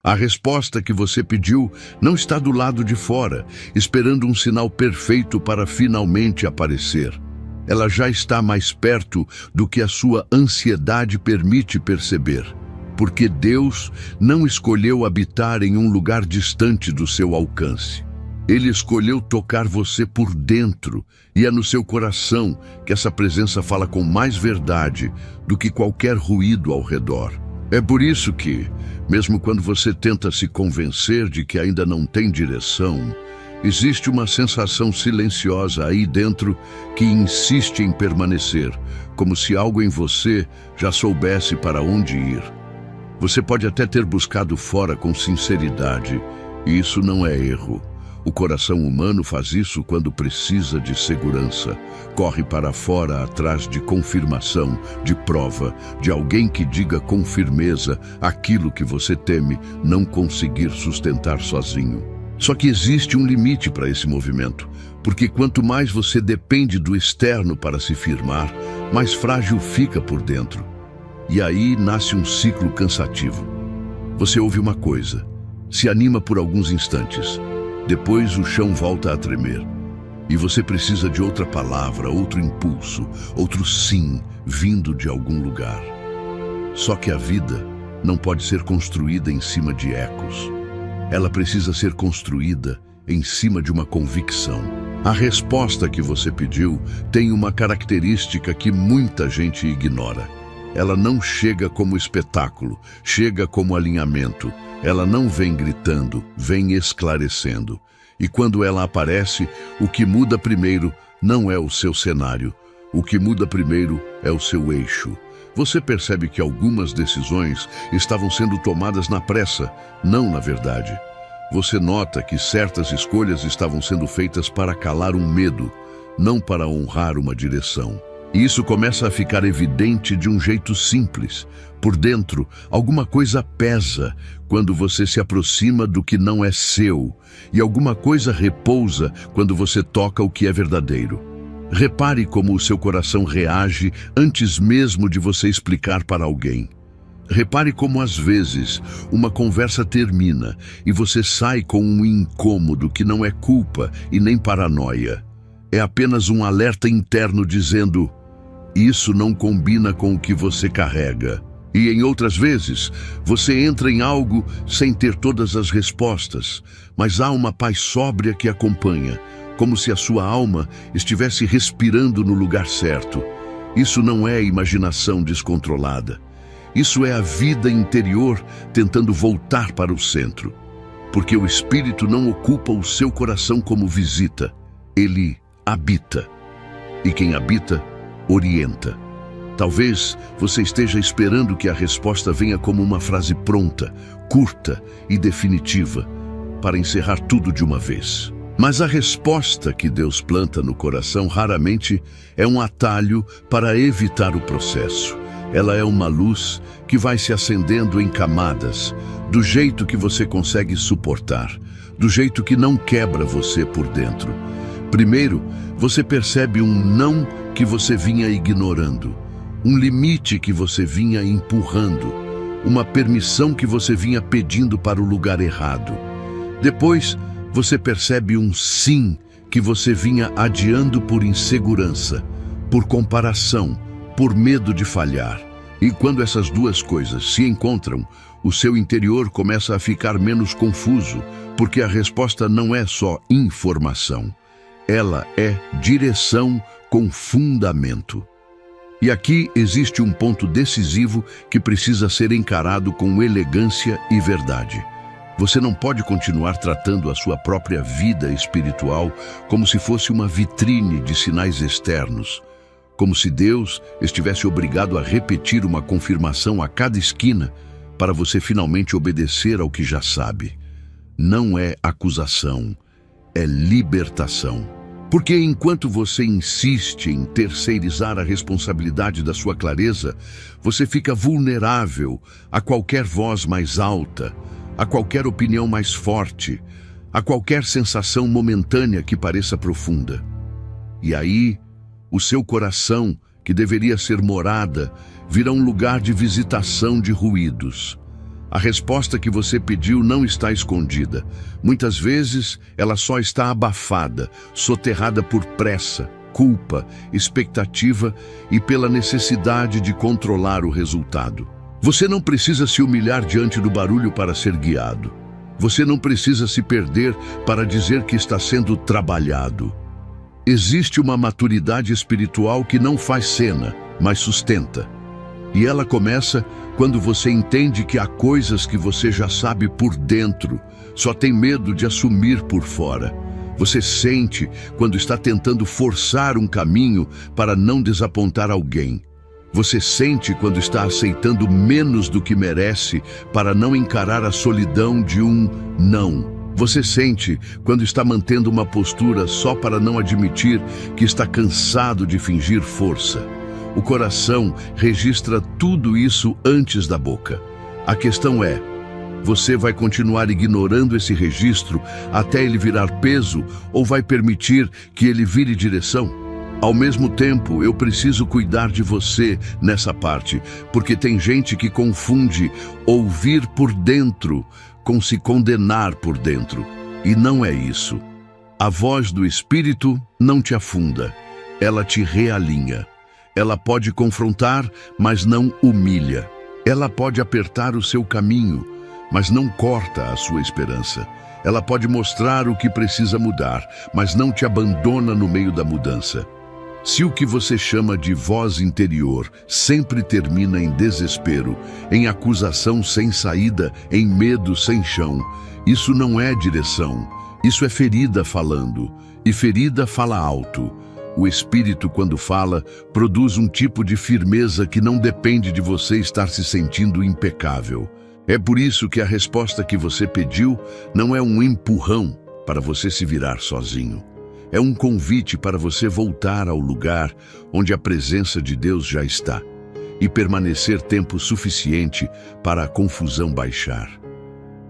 A resposta que você pediu não está do lado de fora, esperando um sinal perfeito para finalmente aparecer. Ela já está mais perto do que a sua ansiedade permite perceber, porque Deus não escolheu habitar em um lugar distante do seu alcance. Ele escolheu tocar você por dentro, e é no seu coração que essa presença fala com mais verdade do que qualquer ruído ao redor. É por isso que, mesmo quando você tenta se convencer de que ainda não tem direção, existe uma sensação silenciosa aí dentro que insiste em permanecer, como se algo em você já soubesse para onde ir. Você pode até ter buscado fora com sinceridade, e isso não é erro. O coração humano faz isso quando precisa de segurança. Corre para fora atrás de confirmação, de prova, de alguém que diga com firmeza aquilo que você teme não conseguir sustentar sozinho. Só que existe um limite para esse movimento, porque quanto mais você depende do externo para se firmar, mais frágil fica por dentro. E aí nasce um ciclo cansativo. Você ouve uma coisa, se anima por alguns instantes. Depois o chão volta a tremer. E você precisa de outra palavra, outro impulso, outro sim, vindo de algum lugar. Só que a vida não pode ser construída em cima de ecos. Ela precisa ser construída em cima de uma convicção. A resposta que você pediu tem uma característica que muita gente ignora. Ela não chega como espetáculo, chega como alinhamento. Ela não vem gritando, vem esclarecendo. E quando ela aparece, o que muda primeiro não é o seu cenário. O que muda primeiro é o seu eixo. Você percebe que algumas decisões estavam sendo tomadas na pressa, não na verdade. Você nota que certas escolhas estavam sendo feitas para calar um medo, não para honrar uma direção. E isso começa a ficar evidente de um jeito simples. Por dentro, alguma coisa pesa quando você se aproxima do que não é seu, e alguma coisa repousa quando você toca o que é verdadeiro. Repare como o seu coração reage antes mesmo de você explicar para alguém. Repare como às vezes uma conversa termina e você sai com um incômodo que não é culpa e nem paranoia. É apenas um alerta interno dizendo: isso não combina com o que você carrega. E em outras vezes, você entra em algo sem ter todas as respostas, mas há uma paz sóbria que acompanha, como se a sua alma estivesse respirando no lugar certo. Isso não é imaginação descontrolada. Isso é a vida interior tentando voltar para o centro. Porque o Espírito não ocupa o seu coração como visita, ele habita. E quem habita, orienta. Talvez você esteja esperando que a resposta venha como uma frase pronta, curta e definitiva, para encerrar tudo de uma vez. Mas a resposta que Deus planta no coração raramente é um atalho para evitar o processo. Ela é uma luz que vai se acendendo em camadas, do jeito que você consegue suportar, do jeito que não quebra você por dentro. Primeiro, você percebe um não que você vinha ignorando, um limite que você vinha empurrando, uma permissão que você vinha pedindo para o lugar errado. Depois, você percebe um sim que você vinha adiando por insegurança, por comparação, por medo de falhar. E quando essas duas coisas se encontram, o seu interior começa a ficar menos confuso, porque a resposta não é só informação. Ela é direção com fundamento. E aqui existe um ponto decisivo que precisa ser encarado com elegância e verdade. Você não pode continuar tratando a sua própria vida espiritual como se fosse uma vitrine de sinais externos, como se Deus estivesse obrigado a repetir uma confirmação a cada esquina para você finalmente obedecer ao que já sabe. Não é acusação, é libertação. Porque enquanto você insiste em terceirizar a responsabilidade da sua clareza, você fica vulnerável a qualquer voz mais alta, a qualquer opinião mais forte, a qualquer sensação momentânea que pareça profunda. E aí, o seu coração, que deveria ser morada, vira um lugar de visitação de ruídos. A resposta que você pediu não está escondida. Muitas vezes, ela só está abafada, soterrada por pressa, culpa, expectativa e pela necessidade de controlar o resultado. Você não precisa se humilhar diante do barulho para ser guiado. Você não precisa se perder para dizer que está sendo trabalhado. Existe uma maturidade espiritual que não faz cena, mas sustenta. E ela começa quando você entende que há coisas que você já sabe por dentro, só tem medo de assumir por fora. Você sente quando está tentando forçar um caminho para não desapontar alguém. Você sente quando está aceitando menos do que merece para não encarar a solidão de um não. Você sente quando está mantendo uma postura só para não admitir que está cansado de fingir força. O coração registra tudo isso antes da boca. A questão é, você vai continuar ignorando esse registro até ele virar peso ou vai permitir que ele vire direção? Ao mesmo tempo, eu preciso cuidar de você nessa parte, porque tem gente que confunde ouvir por dentro com se condenar por dentro. E não é isso. A voz do Espírito não te afunda, ela te realinha. Ela pode confrontar, mas não humilha. Ela pode apertar o seu caminho, mas não corta a sua esperança. Ela pode mostrar o que precisa mudar, mas não te abandona no meio da mudança. Se o que você chama de voz interior sempre termina em desespero, em acusação sem saída, em medo sem chão, isso não é direção, isso é ferida falando, e ferida fala alto. O Espírito, quando fala, produz um tipo de firmeza que não depende de você estar se sentindo impecável. É por isso que a resposta que você pediu não é um empurrão para você se virar sozinho. É um convite para você voltar ao lugar onde a presença de Deus já está e permanecer tempo suficiente para a confusão baixar.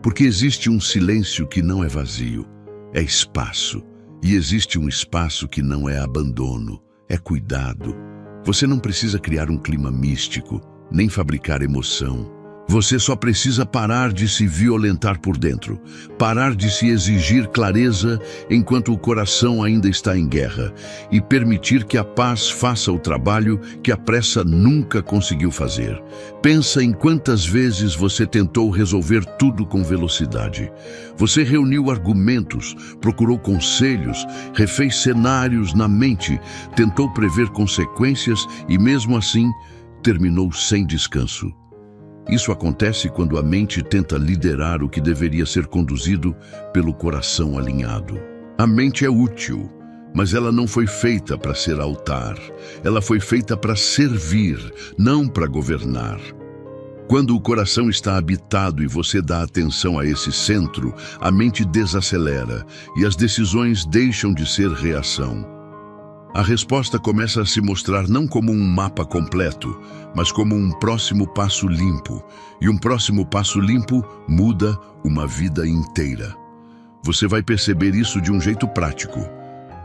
Porque existe um silêncio que não é vazio, é espaço. E existe um espaço que não é abandono, é cuidado. Você não precisa criar um clima místico, nem fabricar emoção. Você só precisa parar de se violentar por dentro, parar de se exigir clareza enquanto o coração ainda está em guerra e permitir que a paz faça o trabalho que a pressa nunca conseguiu fazer. Pensa em quantas vezes você tentou resolver tudo com velocidade. Você reuniu argumentos, procurou conselhos, refez cenários na mente, tentou prever consequências e mesmo assim terminou sem descanso. Isso acontece quando a mente tenta liderar o que deveria ser conduzido pelo coração alinhado. A mente é útil, mas ela não foi feita para ser altar. Ela foi feita para servir, não para governar. Quando o coração está habitado e você dá atenção a esse centro, a mente desacelera e as decisões deixam de ser reação. A resposta começa a se mostrar não como um mapa completo, mas como um próximo passo limpo. E um próximo passo limpo muda uma vida inteira. Você vai perceber isso de um jeito prático.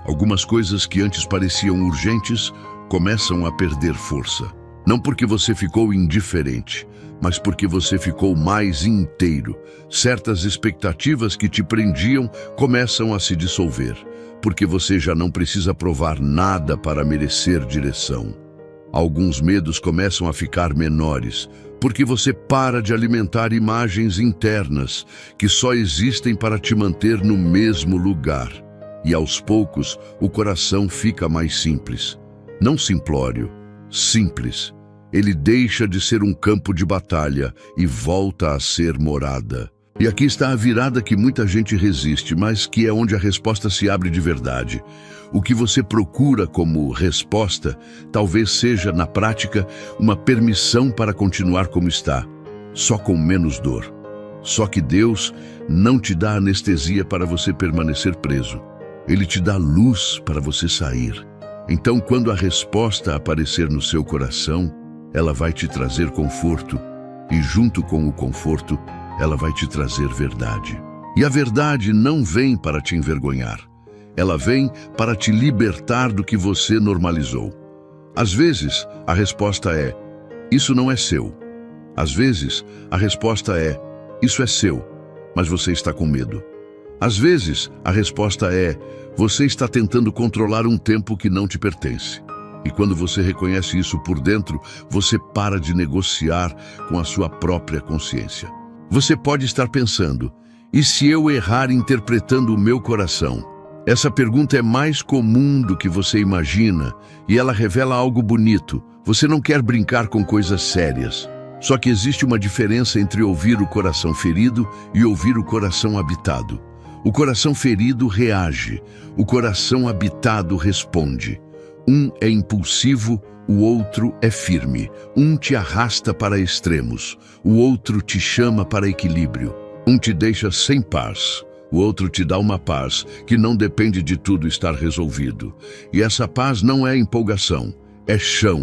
Algumas coisas que antes pareciam urgentes começam a perder força. Não porque você ficou indiferente, mas porque você ficou mais inteiro. Certas expectativas que te prendiam começam a se dissolver, porque você já não precisa provar nada para merecer direção. Alguns medos começam a ficar menores, porque você para de alimentar imagens internas que só existem para te manter no mesmo lugar. E aos poucos, o coração fica mais simples. Não simplório, simples. Ele deixa de ser um campo de batalha e volta a ser morada. E aqui está a virada que muita gente resiste, mas que é onde a resposta se abre de verdade. O que você procura como resposta talvez seja, na prática, uma permissão para continuar como está, só com menos dor. Só que Deus não te dá anestesia para você permanecer preso. Ele te dá luz para você sair. Então, quando a resposta aparecer no seu coração, ela vai te trazer conforto, e junto com o conforto, ela vai te trazer verdade. E a verdade não vem para te envergonhar. Ela vem para te libertar do que você normalizou. Às vezes, a resposta é: isso não é seu. Às vezes, a resposta é: isso é seu, mas você está com medo. Às vezes, a resposta é: você está tentando controlar um tempo que não te pertence. E quando você reconhece isso por dentro, você para de negociar com a sua própria consciência. Você pode estar pensando: e se eu errar interpretando o meu coração? Essa pergunta é mais comum do que você imagina e ela revela algo bonito. Você não quer brincar com coisas sérias. Só que existe uma diferença entre ouvir o coração ferido e ouvir o coração habitado. O coração ferido reage, o coração habitado responde. Um é impulsivo, o outro é firme. Um te arrasta para extremos, o outro te chama para equilíbrio. Um te deixa sem paz, o outro te dá uma paz que não depende de tudo estar resolvido. E essa paz não é empolgação, é chão.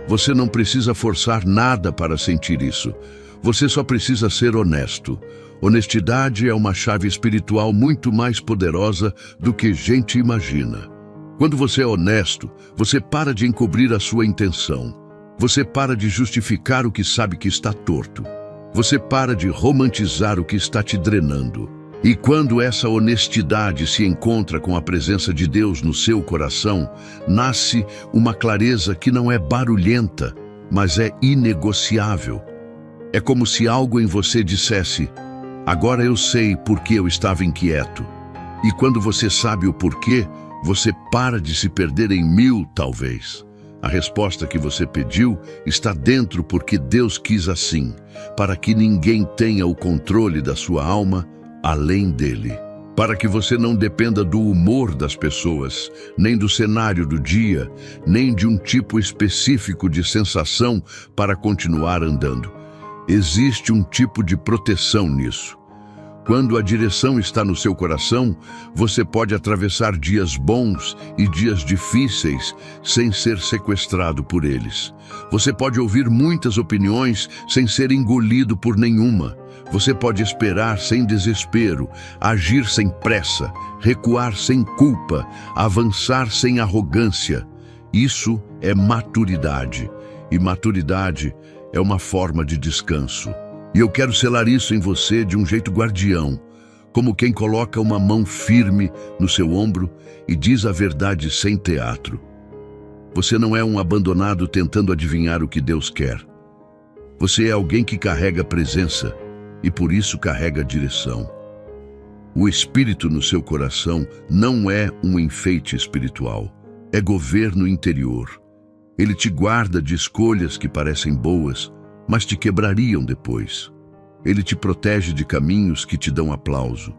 Você não precisa forçar nada para sentir isso. Você só precisa ser honesto. Honestidade é uma chave espiritual muito mais poderosa do que gente imagina. Quando você é honesto, você para de encobrir a sua intenção. Você para de justificar o que sabe que está torto. Você para de romantizar o que está te drenando. E quando essa honestidade se encontra com a presença de Deus no seu coração, nasce uma clareza que não é barulhenta, mas é inegociável. É como se algo em você dissesse: agora eu sei por que eu estava inquieto. E quando você sabe o porquê, você para de se perder em mil talvez. A resposta que você pediu está dentro porque Deus quis assim, para que ninguém tenha o controle da sua alma além dele. Para que você não dependa do humor das pessoas, nem do cenário do dia, nem de um tipo específico de sensação para continuar andando. Existe um tipo de proteção nisso. Quando a direção está no seu coração, você pode atravessar dias bons e dias difíceis sem ser sequestrado por eles. Você pode ouvir muitas opiniões sem ser engolido por nenhuma. Você pode esperar sem desespero, agir sem pressa, recuar sem culpa, avançar sem arrogância. Isso é maturidade. E maturidade é uma forma de descanso. E eu quero selar isso em você de um jeito guardião, como quem coloca uma mão firme no seu ombro e diz a verdade sem teatro. Você não é um abandonado tentando adivinhar o que Deus quer. Você é alguém que carrega presença e por isso carrega direção. O Espírito no seu coração não é um enfeite espiritual, é governo interior. Ele te guarda de escolhas que parecem boas, mas te quebrariam depois. Ele te protege de caminhos que te dão aplauso,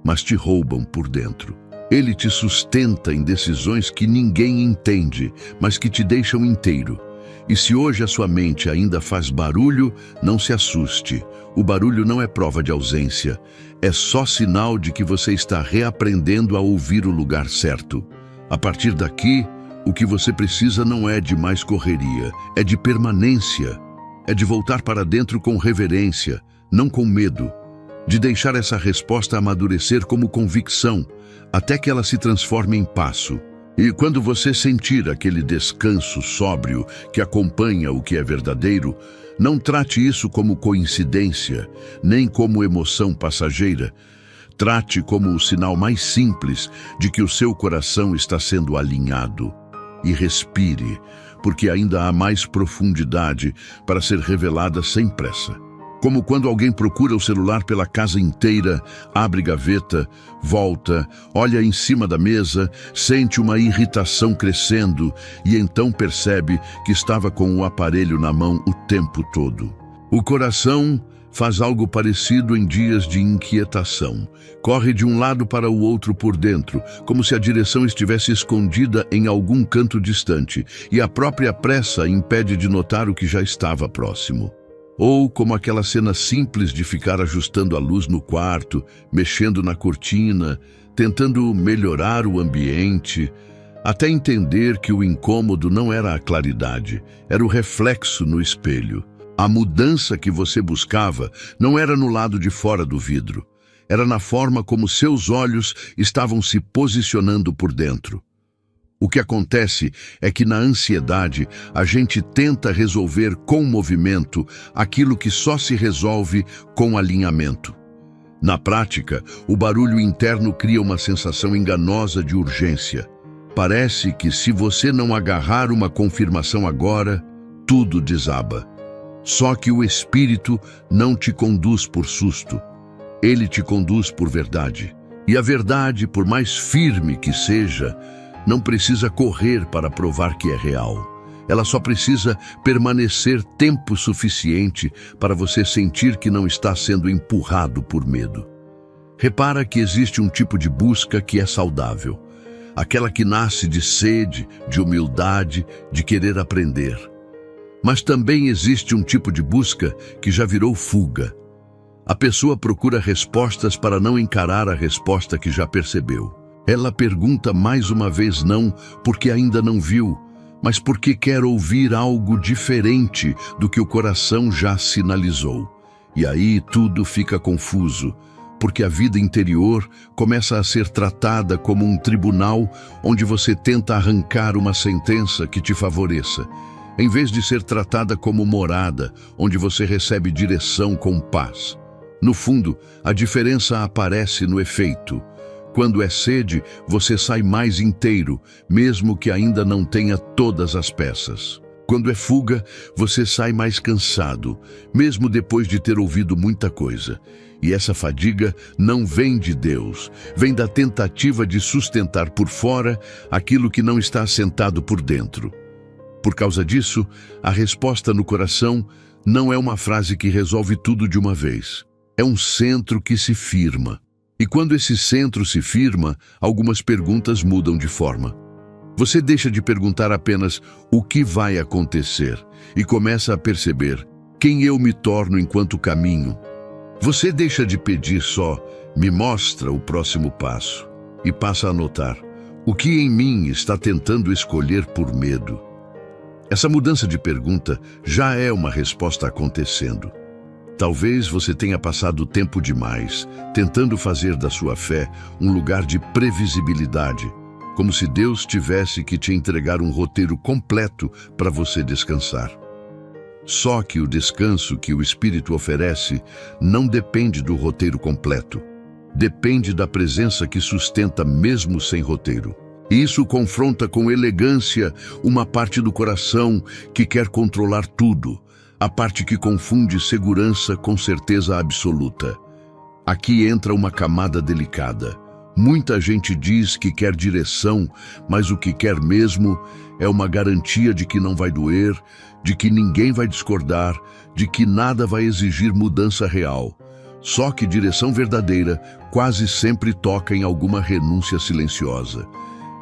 mas te roubam por dentro. Ele te sustenta em decisões que ninguém entende, mas que te deixam inteiro. E se hoje a sua mente ainda faz barulho, não se assuste. O barulho não é prova de ausência, é só sinal de que você está reaprendendo a ouvir o lugar certo. A partir daqui, o que você precisa não é de mais correria, é de permanência. É de voltar para dentro com reverência, não com medo. De deixar essa resposta amadurecer como convicção, até que ela se transforme em passo. E quando você sentir aquele descanso sóbrio que acompanha o que é verdadeiro, não trate isso como coincidência, nem como emoção passageira. Trate como o sinal mais simples de que o seu coração está sendo alinhado. E respire, porque ainda há mais profundidade para ser revelada sem pressa. Como quando alguém procura o celular pela casa inteira, abre gaveta, volta, olha em cima da mesa, sente uma irritação crescendo e então percebe que estava com o aparelho na mão o tempo todo. O coração faz algo parecido em dias de inquietação. Corre de um lado para o outro por dentro, como se a direção estivesse escondida em algum canto distante, e a própria pressa impede de notar o que já estava próximo. Ou como aquela cena simples de ficar ajustando a luz no quarto, mexendo na cortina, tentando melhorar o ambiente, até entender que o incômodo não era a claridade, era o reflexo no espelho. A mudança que você buscava não era no lado de fora do vidro, era na forma como seus olhos estavam se posicionando por dentro. O que acontece é que na ansiedade a gente tenta resolver com movimento aquilo que só se resolve com alinhamento. Na prática, o barulho interno cria uma sensação enganosa de urgência. Parece que se você não agarrar uma confirmação agora, tudo desaba. Só que o Espírito não te conduz por susto. Ele te conduz por verdade. E a verdade, por mais firme que seja, não precisa correr para provar que é real. Ela só precisa permanecer tempo suficiente para você sentir que não está sendo empurrado por medo. Repara que existe um tipo de busca que é saudável. Aquela que nasce de sede, de humildade, de querer aprender. Mas também existe um tipo de busca que já virou fuga. A pessoa procura respostas para não encarar a resposta que já percebeu. Ela pergunta mais uma vez não porque ainda não viu, mas porque quer ouvir algo diferente do que o coração já sinalizou. E aí tudo fica confuso, porque a vida interior começa a ser tratada como um tribunal onde você tenta arrancar uma sentença que te favoreça, em vez de ser tratada como morada, onde você recebe direção com paz. No fundo, a diferença aparece no efeito. Quando é sede, você sai mais inteiro, mesmo que ainda não tenha todas as peças. Quando é fuga, você sai mais cansado, mesmo depois de ter ouvido muita coisa. E essa fadiga não vem de Deus, vem da tentativa de sustentar por fora aquilo que não está assentado por dentro. Por causa disso, a resposta no coração não é uma frase que resolve tudo de uma vez. É um centro que se firma. E quando esse centro se firma, algumas perguntas mudam de forma. Você deixa de perguntar apenas o que vai acontecer e começa a perceber quem eu me torno enquanto caminho. Você deixa de pedir só, me mostra o próximo passo, e passa a notar o que em mim está tentando escolher por medo. Essa mudança de pergunta já é uma resposta acontecendo. Talvez você tenha passado tempo demais tentando fazer da sua fé um lugar de previsibilidade, como se Deus tivesse que te entregar um roteiro completo para você descansar. Só que o descanso que o Espírito oferece não depende do roteiro completo. Depende da presença que sustenta mesmo sem roteiro. E isso confronta com elegância uma parte do coração que quer controlar tudo, a parte que confunde segurança com certeza absoluta. Aqui entra uma camada delicada. Muita gente diz que quer direção, mas o que quer mesmo é uma garantia de que não vai doer, de que ninguém vai discordar, de que nada vai exigir mudança real. Só que direção verdadeira quase sempre toca em alguma renúncia silenciosa.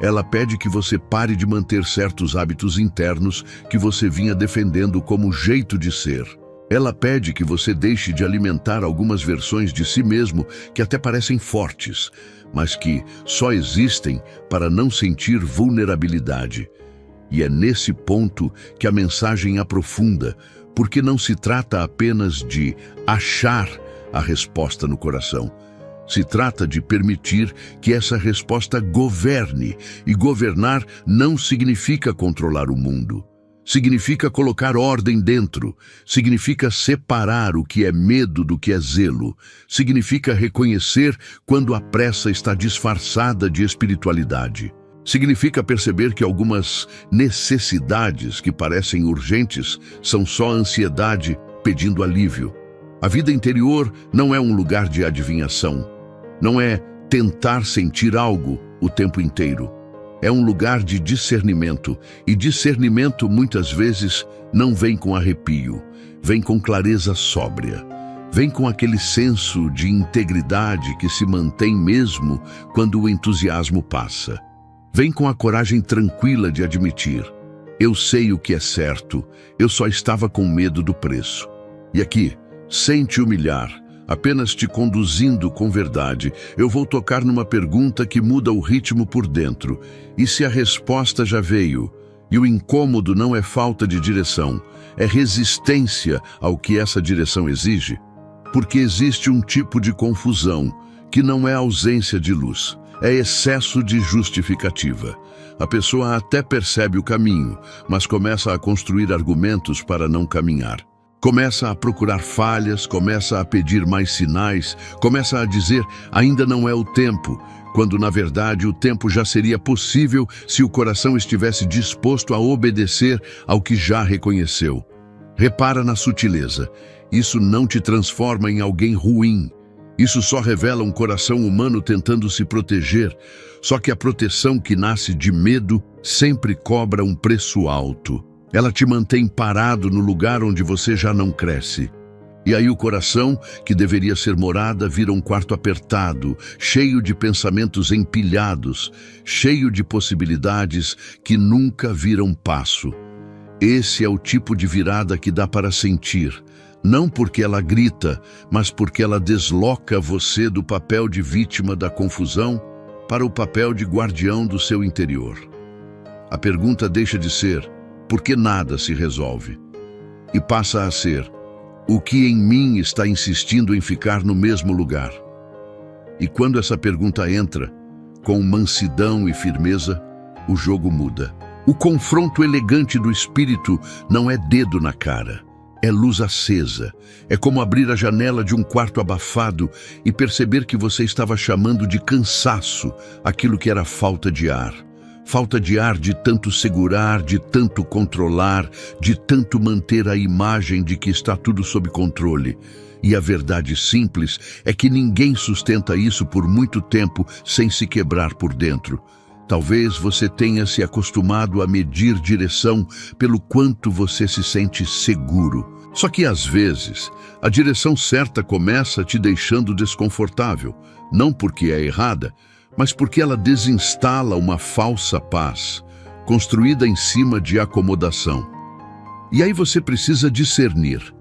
Ela pede que você pare de manter certos hábitos internos que você vinha defendendo como jeito de ser. Ela pede que você deixe de alimentar algumas versões de si mesmo que até parecem fortes, mas que só existem para não sentir vulnerabilidade. E é nesse ponto que a mensagem aprofunda, porque não se trata apenas de achar a resposta no coração. Se trata de permitir que essa resposta governe, e governar não significa controlar o mundo. Significa colocar ordem dentro, significa separar o que é medo do que é zelo, significa reconhecer quando a pressa está disfarçada de espiritualidade. Significa perceber que algumas necessidades que parecem urgentes são só ansiedade pedindo alívio. A vida interior não é um lugar de adivinhação. Não é tentar sentir algo o tempo inteiro. É um lugar de discernimento, e discernimento muitas vezes não vem com arrepio, vem com clareza sóbria, vem com aquele senso de integridade que se mantém mesmo quando o entusiasmo passa. Vem com a coragem tranquila de admitir: eu sei o que é certo, eu só estava com medo do preço. E aqui, sem te humilhar, apenas te conduzindo com verdade, eu vou tocar numa pergunta que muda o ritmo por dentro. E se a resposta já veio, e o incômodo não é falta de direção, é resistência ao que essa direção exige? Porque existe um tipo de confusão que não é ausência de luz, é excesso de justificativa. A pessoa até percebe o caminho, mas começa a construir argumentos para não caminhar. Começa a procurar falhas, começa a pedir mais sinais, começa a dizer, ainda não é o tempo, quando na verdade o tempo já seria possível se o coração estivesse disposto a obedecer ao que já reconheceu. Repara na sutileza. Isso não te transforma em alguém ruim. Isso só revela um coração humano tentando se proteger. Só que a proteção que nasce de medo sempre cobra um preço alto. Ela te mantém parado no lugar onde você já não cresce. E aí o coração, que deveria ser morada, vira um quarto apertado, cheio de pensamentos empilhados, cheio de possibilidades que nunca viram passo. Esse é o tipo de virada que dá para sentir. Não porque ela grita, mas porque ela desloca você do papel de vítima da confusão para o papel de guardião do seu interior. A pergunta deixa de ser, por que nada se resolve? E passa a ser, o que em mim está insistindo em ficar no mesmo lugar? E quando essa pergunta entra, com mansidão e firmeza, o jogo muda. O confronto elegante do espírito não é dedo na cara. É luz acesa. É como abrir a janela de um quarto abafado e perceber que você estava chamando de cansaço aquilo que era falta de ar. Falta de ar de tanto segurar, de tanto controlar, de tanto manter a imagem de que está tudo sob controle. E a verdade simples é que ninguém sustenta isso por muito tempo sem se quebrar por dentro. Talvez você tenha se acostumado a medir direção pelo quanto você se sente seguro. Só que às vezes, a direção certa começa te deixando desconfortável, não porque é errada, mas porque ela desinstala uma falsa paz, construída em cima de acomodação. E aí você precisa discernir.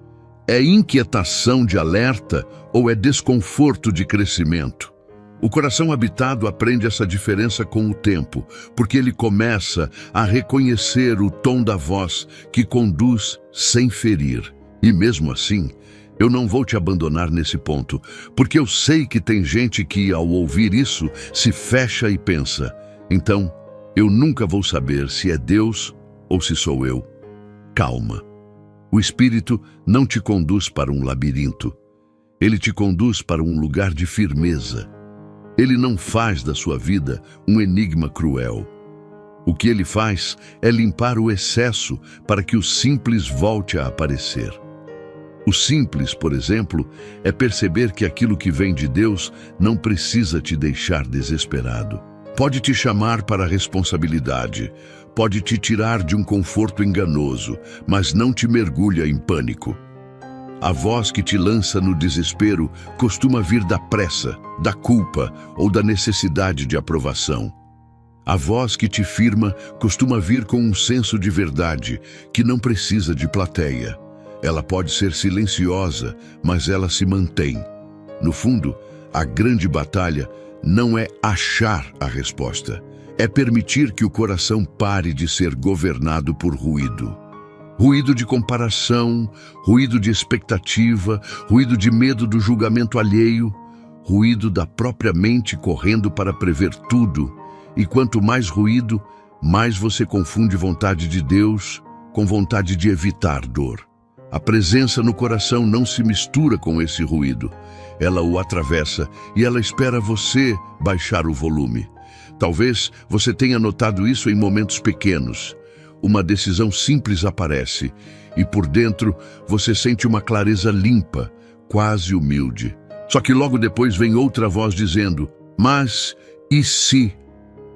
É inquietação de alerta ou é desconforto de crescimento? O coração habitado aprende essa diferença com o tempo, porque ele começa a reconhecer o tom da voz que conduz sem ferir. E mesmo assim, eu não vou te abandonar nesse ponto, porque eu sei que tem gente que, ao ouvir isso, se fecha e pensa, então, eu nunca vou saber se é Deus ou se sou eu. Calma. O Espírito não te conduz para um labirinto. Ele te conduz para um lugar de firmeza. Ele não faz da sua vida um enigma cruel. O que ele faz é limpar o excesso para que o simples volte a aparecer. O simples, por exemplo, é perceber que aquilo que vem de Deus não precisa te deixar desesperado. Pode te chamar para a responsabilidade, pode te tirar de um conforto enganoso, mas não te mergulha em pânico. A voz que te lança no desespero costuma vir da pressa, da culpa ou da necessidade de aprovação. A voz que te firma costuma vir com um senso de verdade que não precisa de plateia. Ela pode ser silenciosa, mas ela se mantém. No fundo, a grande batalha não é achar a resposta, é permitir que o coração pare de ser governado por ruído. Ruído de comparação, ruído de expectativa, ruído de medo do julgamento alheio, ruído da própria mente correndo para prever tudo. E quanto mais ruído, mais você confunde vontade de Deus com vontade de evitar dor. A presença no coração não se mistura com esse ruído. Ela o atravessa e ela espera você baixar o volume. Talvez você tenha notado isso em momentos pequenos. Uma decisão simples aparece e por dentro você sente uma clareza limpa, quase humilde. Só que logo depois vem outra voz dizendo, mas e se?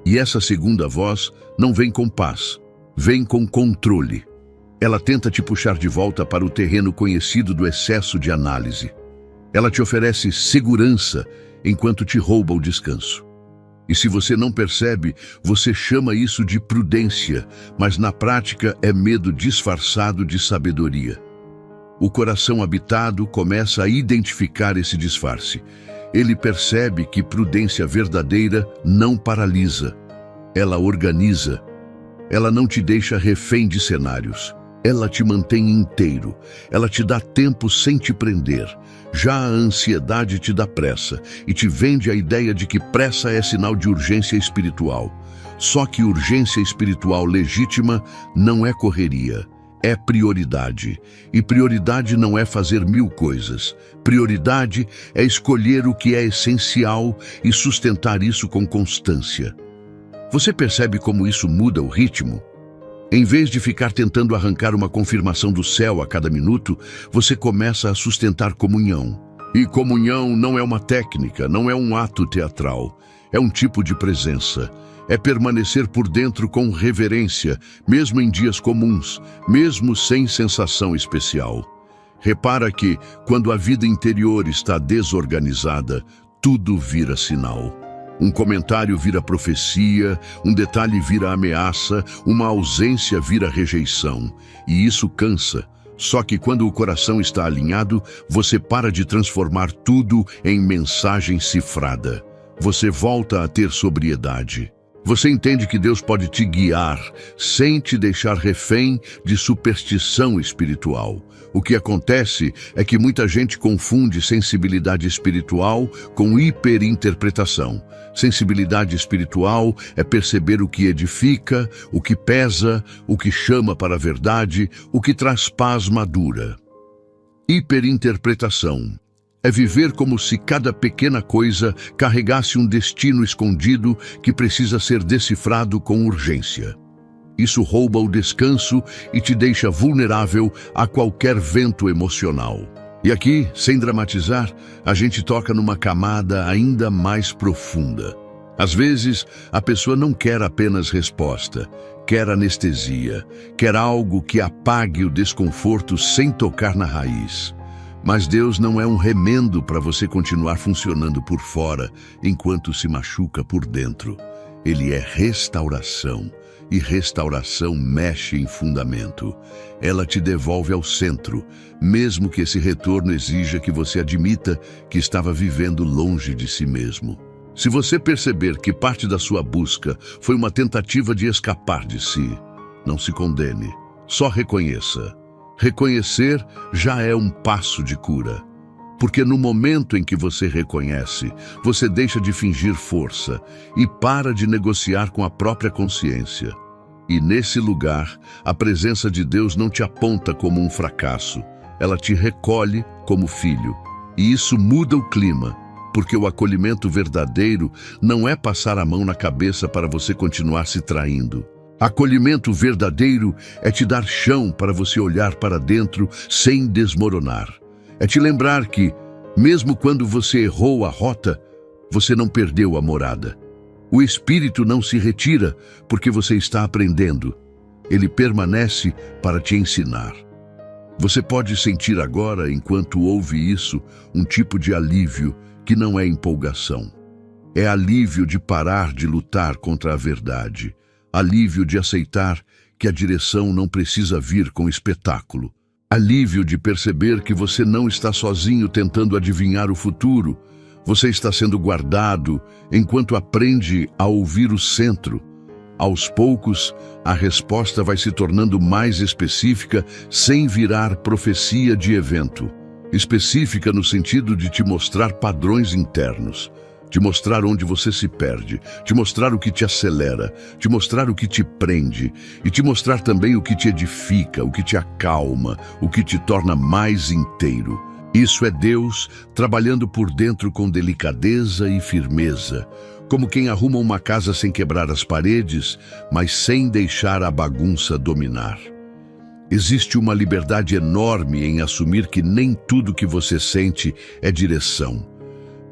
E essa segunda voz não vem com paz, vem com controle. Ela tenta te puxar de volta para o terreno conhecido do excesso de análise. Ela te oferece segurança enquanto te rouba o descanso. E se você não percebe, você chama isso de prudência, mas na prática é medo disfarçado de sabedoria. O coração habitado começa a identificar esse disfarce. Ele percebe que prudência verdadeira não paralisa. Ela organiza. Ela não te deixa refém de cenários. Ela te mantém inteiro, ela te dá tempo sem te prender. Já a ansiedade te dá pressa e te vende a ideia de que pressa é sinal de urgência espiritual. Só que urgência espiritual legítima não é correria, é prioridade. E prioridade não é fazer 1000 coisas. Prioridade é escolher o que é essencial e sustentar isso com constância. Você percebe como isso muda o ritmo? Em vez de ficar tentando arrancar uma confirmação do céu a cada minuto, você começa a sustentar comunhão. E comunhão não é uma técnica, não é um ato teatral. É um tipo de presença. É permanecer por dentro com reverência, mesmo em dias comuns, mesmo sem sensação especial. Repara que, quando a vida interior está desorganizada, tudo vira sinal. Um comentário vira profecia, um detalhe vira ameaça, uma ausência vira rejeição. E isso cansa. Só que quando o coração está alinhado, você para de transformar tudo em mensagem cifrada. Você volta a ter sobriedade. Você entende que Deus pode te guiar sem te deixar refém de superstição espiritual. O que acontece é que muita gente confunde sensibilidade espiritual com hiperinterpretação. Sensibilidade espiritual é perceber o que edifica, o que pesa, o que chama para a verdade, o que traz paz madura. Hiperinterpretação é viver como se cada pequena coisa carregasse um destino escondido que precisa ser decifrado com urgência. Isso rouba o descanso e te deixa vulnerável a qualquer vento emocional. E aqui, sem dramatizar, a gente toca numa camada ainda mais profunda. Às vezes, a pessoa não quer apenas resposta, quer anestesia, quer algo que apague o desconforto sem tocar na raiz. Mas Deus não é um remendo para você continuar funcionando por fora enquanto se machuca por dentro. Ele é restauração, e restauração mexe em fundamento. Ela te devolve ao centro, mesmo que esse retorno exija que você admita que estava vivendo longe de si mesmo. Se você perceber que parte da sua busca foi uma tentativa de escapar de si, não se condene, só reconheça. Reconhecer já é um passo de cura. Porque no momento em que você reconhece, você deixa de fingir força e para de negociar com a própria consciência. E nesse lugar, a presença de Deus não te aponta como um fracasso, ela te recolhe como filho. E isso muda o clima, porque o acolhimento verdadeiro não é passar a mão na cabeça para você continuar se traindo. Acolhimento verdadeiro é te dar chão para você olhar para dentro sem desmoronar. É te lembrar que, mesmo quando você errou a rota, você não perdeu a morada. O espírito não se retira porque você está aprendendo. Ele permanece para te ensinar. Você pode sentir agora, enquanto ouve isso, um tipo de alívio que não é empolgação. É alívio de parar de lutar contra a verdade. Alívio de aceitar que a direção não precisa vir com espetáculo. Alívio de perceber que você não está sozinho tentando adivinhar o futuro. Você está sendo guardado enquanto aprende a ouvir o centro. Aos poucos, a resposta vai se tornando mais específica sem virar profecia de evento. Específica no sentido de te mostrar padrões internos. Te mostrar onde você se perde, te mostrar o que te acelera, te mostrar o que te prende e te mostrar também o que te edifica, o que te acalma, o que te torna mais inteiro. Isso é Deus trabalhando por dentro com delicadeza e firmeza, como quem arruma uma casa sem quebrar as paredes, mas sem deixar a bagunça dominar. Existe uma liberdade enorme em assumir que nem tudo que você sente é direção.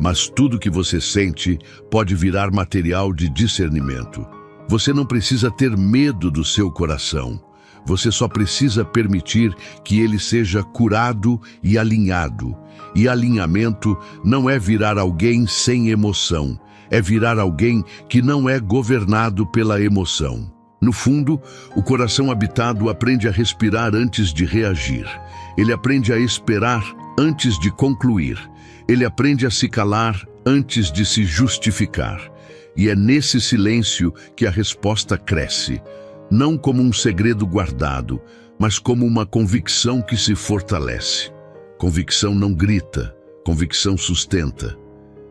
Mas tudo que você sente pode virar material de discernimento. Você não precisa ter medo do seu coração. Você só precisa permitir que ele seja curado e alinhado. E alinhamento não é virar alguém sem emoção. É virar alguém que não é governado pela emoção. No fundo, o coração habitado aprende a respirar antes de reagir. Ele aprende a esperar antes de concluir. Ele aprende a se calar antes de se justificar. E é nesse silêncio que a resposta cresce. Não como um segredo guardado, mas como uma convicção que se fortalece. Convicção não grita, convicção sustenta.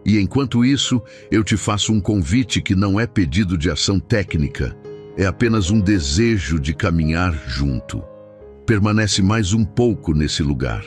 E enquanto isso, eu te faço um convite que não é pedido de ação técnica, é apenas um desejo de caminhar junto. Permanece mais um pouco nesse lugar,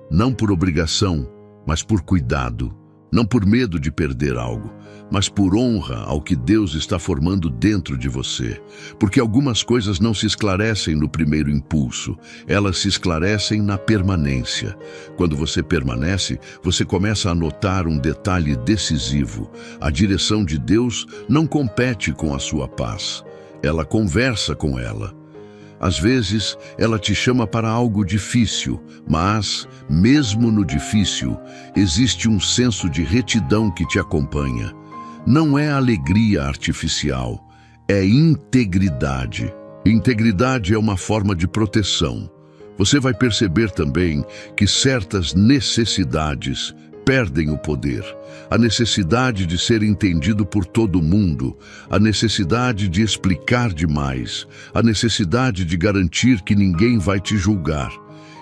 não por obrigação, mas por cuidado, não por medo de perder algo, mas por honra ao que Deus está formando dentro de você. Porque algumas coisas não se esclarecem no primeiro impulso, elas se esclarecem na permanência. Quando você permanece, você começa a notar um detalhe decisivo. A direção de Deus não compete com a sua paz, ela conversa com ela. Às vezes, ela te chama para algo difícil, mas, mesmo no difícil, existe um senso de retidão que te acompanha. Não é alegria artificial, é integridade. Integridade é uma forma de proteção. Você vai perceber também que certas necessidades perdem o poder. A necessidade de ser entendido por todo mundo, a necessidade de explicar demais, a necessidade de garantir que ninguém vai te julgar.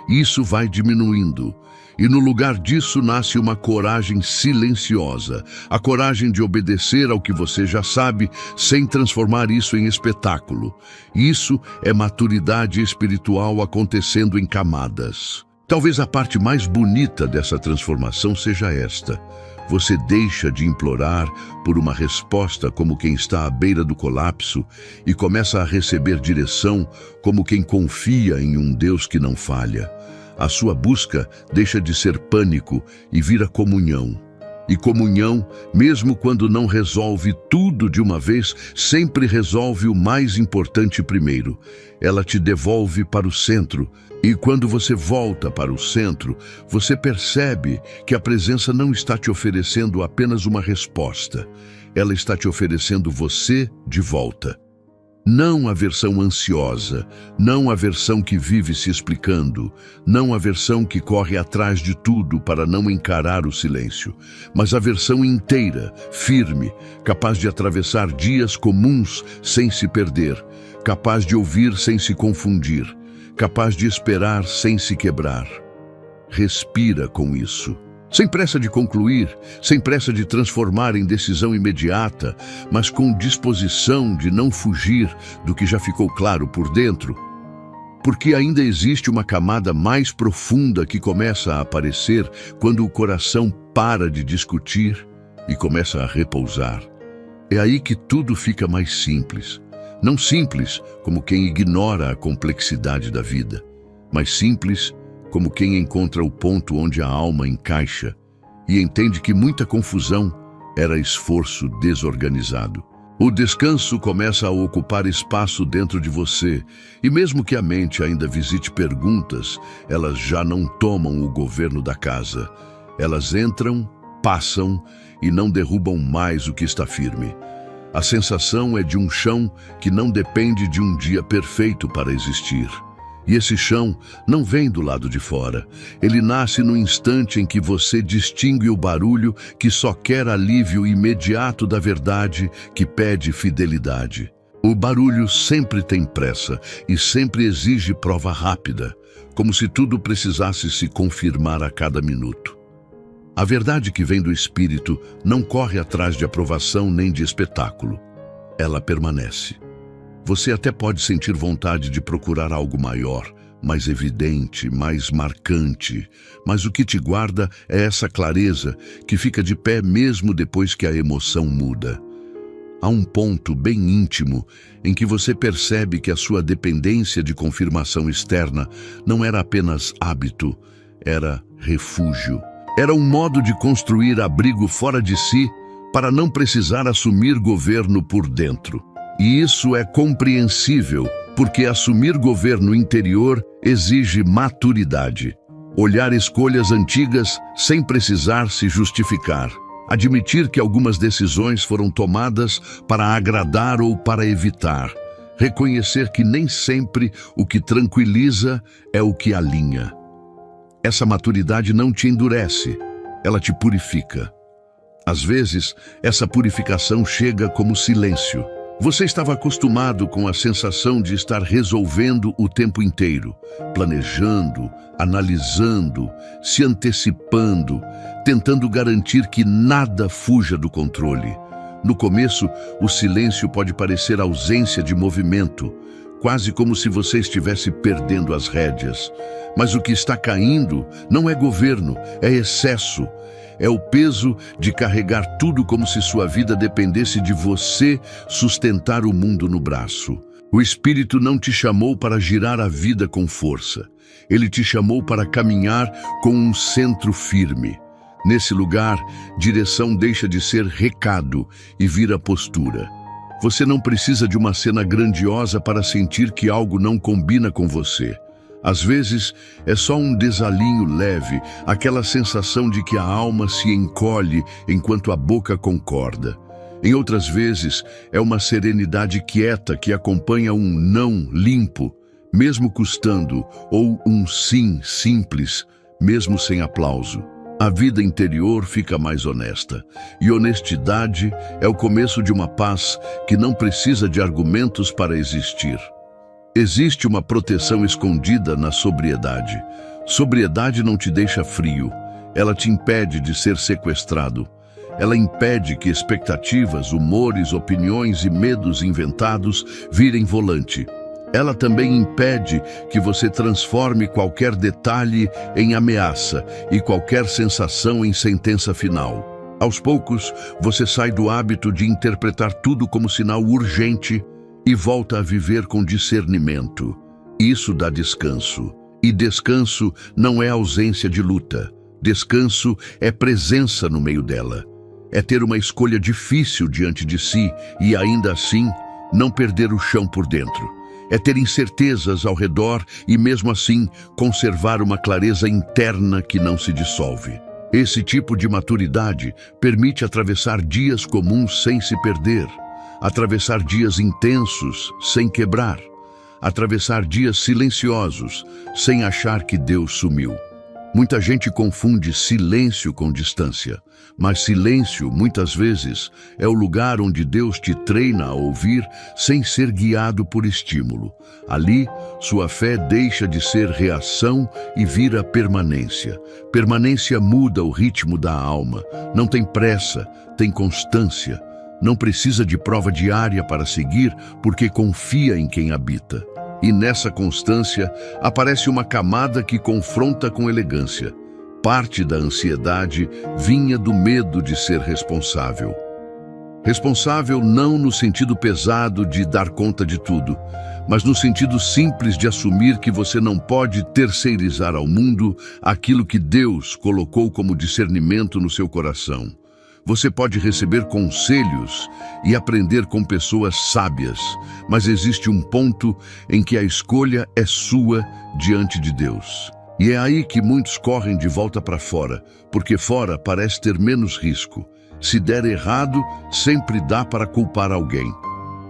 Isso vai diminuindo. E no lugar disso nasce uma coragem silenciosa, a coragem de obedecer ao que você já sabe, sem transformar isso em espetáculo. Isso é maturidade espiritual acontecendo em camadas. Talvez a parte mais bonita dessa transformação seja esta. Você deixa de implorar por uma resposta como quem está à beira do colapso e começa a receber direção como quem confia em um Deus que não falha. A sua busca deixa de ser pânico e vira comunhão. E comunhão, mesmo quando não resolve tudo de uma vez, sempre resolve o mais importante primeiro. Ela te devolve para o centro. E quando você volta para o centro, você percebe que a presença não está te oferecendo apenas uma resposta. Ela está te oferecendo você de volta. Não a versão ansiosa, não a versão que vive se explicando, não a versão que corre atrás de tudo para não encarar o silêncio, mas a versão inteira, firme, capaz de atravessar dias comuns sem se perder, capaz de ouvir sem se confundir, capaz de esperar sem se quebrar. Respira com isso. Sem pressa de concluir, sem pressa de transformar em decisão imediata, mas com disposição de não fugir do que já ficou claro por dentro. Porque ainda existe uma camada mais profunda que começa a aparecer quando o coração para de discutir e começa a repousar. É aí que tudo fica mais simples. Não simples como quem ignora a complexidade da vida, mas simples como quem encontra o ponto onde a alma encaixa e entende que muita confusão era esforço desorganizado. O descanso começa a ocupar espaço dentro de você, e mesmo que a mente ainda visite perguntas, elas já não tomam o governo da casa. Elas entram, passam e não derrubam mais o que está firme. A sensação é de um chão que não depende de um dia perfeito para existir. E esse chão não vem do lado de fora. Ele nasce no instante em que você distingue o barulho que só quer alívio imediato da verdade que pede fidelidade. O barulho sempre tem pressa e sempre exige prova rápida, como se tudo precisasse se confirmar a cada minuto. A verdade que vem do Espírito não corre atrás de aprovação nem de espetáculo. Ela permanece. Você até pode sentir vontade de procurar algo maior, mais evidente, mais marcante, mas o que te guarda é essa clareza que fica de pé mesmo depois que a emoção muda. Há um ponto bem íntimo em que você percebe que a sua dependência de confirmação externa não era apenas hábito, era refúgio. Era um modo de construir abrigo fora de si para não precisar assumir governo por dentro. E isso é compreensível, porque assumir governo interior exige maturidade. Olhar escolhas antigas sem precisar se justificar. Admitir que algumas decisões foram tomadas para agradar ou para evitar. Reconhecer que nem sempre o que tranquiliza é o que alinha. Essa maturidade não te endurece, ela te purifica. Às vezes, essa purificação chega como silêncio. Você estava acostumado com a sensação de estar resolvendo o tempo inteiro, planejando, analisando, se antecipando, tentando garantir que nada fuja do controle. No começo, o silêncio pode parecer ausência de movimento, quase como se você estivesse perdendo as rédeas. Mas o que está caindo não é governo, é excesso. É o peso de carregar tudo como se sua vida dependesse de você sustentar o mundo no braço. O Espírito não te chamou para girar a vida com força. Ele te chamou para caminhar com um centro firme. Nesse lugar, direção deixa de ser recado e vira postura. Você não precisa de uma cena grandiosa para sentir que algo não combina com você. Às vezes, é só um desalinho leve, aquela sensação de que a alma se encolhe enquanto a boca concorda. Em outras vezes, é uma serenidade quieta que acompanha um não limpo, mesmo custando, ou um sim simples, mesmo sem aplauso. A vida interior fica mais honesta, e honestidade é o começo de uma paz que não precisa de argumentos para existir. Existe uma proteção escondida na sobriedade. Sobriedade não te deixa frio, ela te impede de ser sequestrado. Ela impede que expectativas, humores, opiniões e medos inventados virem volante. Ela também impede que você transforme qualquer detalhe em ameaça e qualquer sensação em sentença final. Aos poucos, você sai do hábito de interpretar tudo como sinal urgente e volta a viver com discernimento. Isso dá descanso. E descanso não é ausência de luta. Descanso é presença no meio dela. É ter uma escolha difícil diante de si e, ainda assim, não perder o chão por dentro. É ter incertezas ao redor e, mesmo assim, conservar uma clareza interna que não se dissolve. Esse tipo de maturidade permite atravessar dias comuns sem se perder, atravessar dias intensos sem quebrar, atravessar dias silenciosos sem achar que Deus sumiu. Muita gente confunde silêncio com distância, mas silêncio, muitas vezes, é o lugar onde Deus te treina a ouvir sem ser guiado por estímulo. Ali, sua fé deixa de ser reação e vira permanência. Permanência muda o ritmo da alma. Não tem pressa, tem constância. Não precisa de prova diária para seguir, porque confia em quem habita. E nessa constância aparece uma camada que confronta com elegância. Parte da ansiedade vinha do medo de ser responsável. Responsável não no sentido pesado de dar conta de tudo, mas no sentido simples de assumir que você não pode terceirizar ao mundo aquilo que Deus colocou como discernimento no seu coração. Você pode receber conselhos e aprender com pessoas sábias, mas existe um ponto em que a escolha é sua diante de Deus. E é aí que muitos correm de volta para fora, porque fora parece ter menos risco. Se der errado, sempre dá para culpar alguém.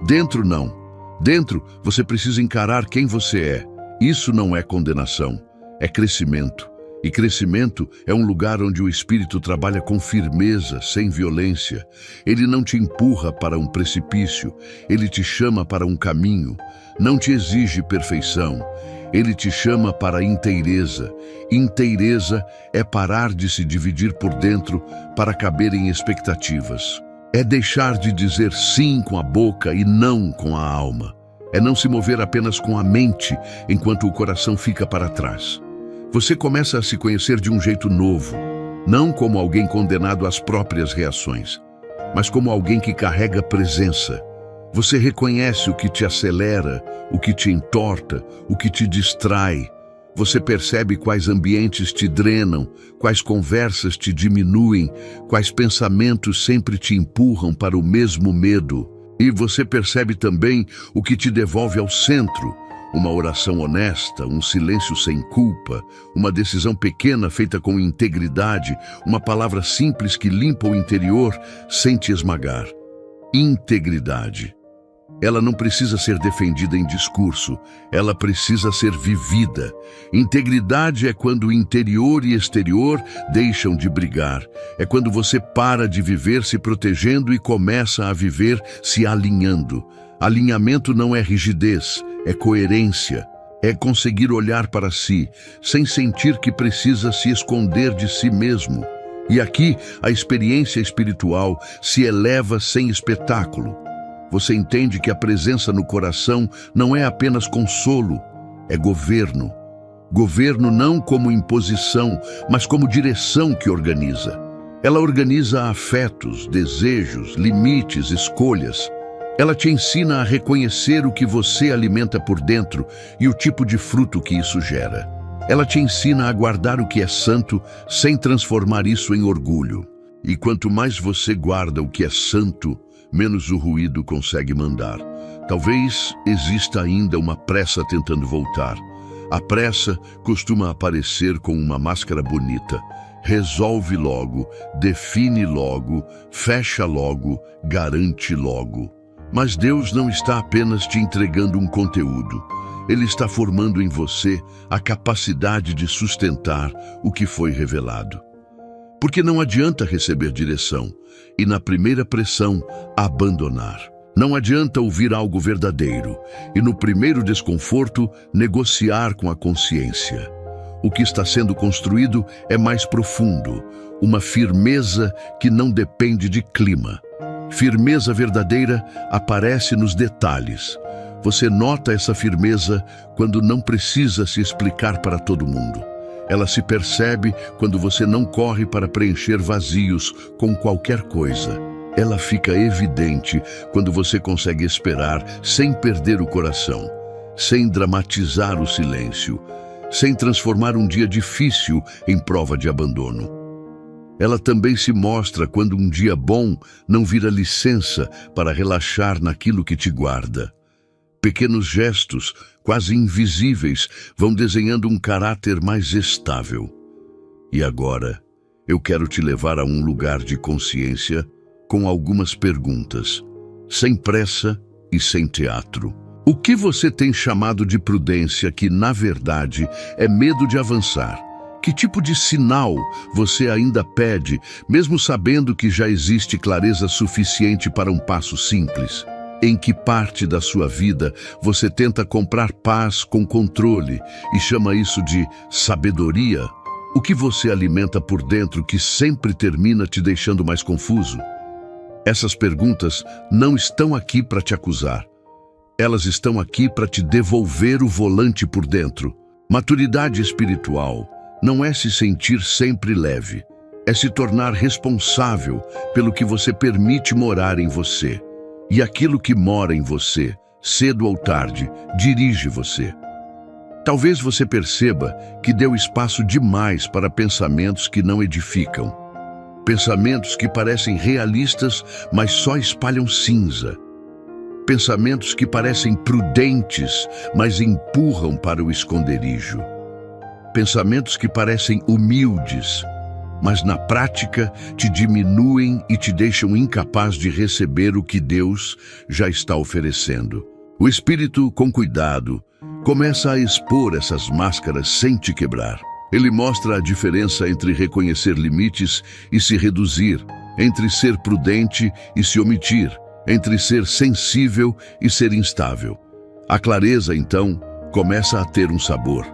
Dentro não. Dentro, você precisa encarar quem você é. Isso não é condenação, é crescimento. E crescimento é um lugar onde o Espírito trabalha com firmeza, sem violência. Ele não te empurra para um precipício, ele te chama para um caminho. Não te exige perfeição, ele te chama para a inteireza. Inteireza é parar de se dividir por dentro para caber em expectativas. É deixar de dizer sim com a boca e não com a alma. É não se mover apenas com a mente, enquanto o coração fica para trás. Você começa a se conhecer de um jeito novo, não como alguém condenado às próprias reações, mas como alguém que carrega presença. Você reconhece o que te acelera, o que te entorta, o que te distrai. Você percebe quais ambientes te drenam, quais conversas te diminuem, quais pensamentos sempre te empurram para o mesmo medo. E você percebe também o que te devolve ao centro. Uma oração honesta, um silêncio sem culpa, uma decisão pequena feita com integridade, uma palavra simples que limpa o interior sem te esmagar. Integridade. Ela não precisa ser defendida em discurso, ela precisa ser vivida. Integridade é quando o interior e exterior deixam de brigar. É quando você para de viver se protegendo e começa a viver se alinhando. Alinhamento não é rigidez, é coerência. É conseguir olhar para si, sem sentir que precisa se esconder de si mesmo. E aqui, a experiência espiritual se eleva sem espetáculo. Você entende que a presença no coração não é apenas consolo, é governo. Governo não como imposição, mas como direção que organiza. Ela organiza afetos, desejos, limites, escolhas. Ela te ensina a reconhecer o que você alimenta por dentro e o tipo de fruto que isso gera. Ela te ensina a guardar o que é santo sem transformar isso em orgulho. E quanto mais você guarda o que é santo, menos o ruído consegue mandar. Talvez exista ainda uma pressa tentando voltar. A pressa costuma aparecer com uma máscara bonita. Resolve logo, define logo, fecha logo, garante logo. Mas Deus não está apenas te entregando um conteúdo. Ele está formando em você a capacidade de sustentar o que foi revelado. Porque não adianta receber direção e, na primeira pressão, abandonar. Não adianta ouvir algo verdadeiro e, no primeiro desconforto, negociar com a consciência. O que está sendo construído é mais profundo, uma firmeza que não depende de clima. Firmeza verdadeira aparece nos detalhes. Você nota essa firmeza quando não precisa se explicar para todo mundo. Ela se percebe quando você não corre para preencher vazios com qualquer coisa. Ela fica evidente quando você consegue esperar sem perder o coração, sem dramatizar o silêncio, sem transformar um dia difícil em prova de abandono. Ela também se mostra quando um dia bom não vira licença para relaxar naquilo que te guarda. Pequenos gestos, quase invisíveis, vão desenhando um caráter mais estável. E agora, eu quero te levar a um lugar de consciência com algumas perguntas, sem pressa e sem teatro. O que você tem chamado de prudência que, na verdade, é medo de avançar? Que tipo de sinal você ainda pede, mesmo sabendo que já existe clareza suficiente para um passo simples? Em que parte da sua vida você tenta comprar paz com controle e chama isso de sabedoria? O que você alimenta por dentro que sempre termina te deixando mais confuso? Essas perguntas não estão aqui para te acusar. Elas estão aqui para te devolver o volante por dentro. Maturidade espiritual não é se sentir sempre leve, é se tornar responsável pelo que você permite morar em você. E aquilo que mora em você, cedo ou tarde, dirige você. Talvez você perceba que deu espaço demais para pensamentos que não edificam. Pensamentos que parecem realistas, mas só espalham cinza. Pensamentos que parecem prudentes, mas empurram para o esconderijo. Pensamentos que parecem humildes, mas na prática te diminuem e te deixam incapaz de receber o que Deus já está oferecendo. O Espírito, com cuidado, começa a expor essas máscaras sem te quebrar. Ele mostra a diferença entre reconhecer limites e se reduzir, entre ser prudente e se omitir, entre ser sensível e ser instável. A clareza, então, começa a ter um sabor.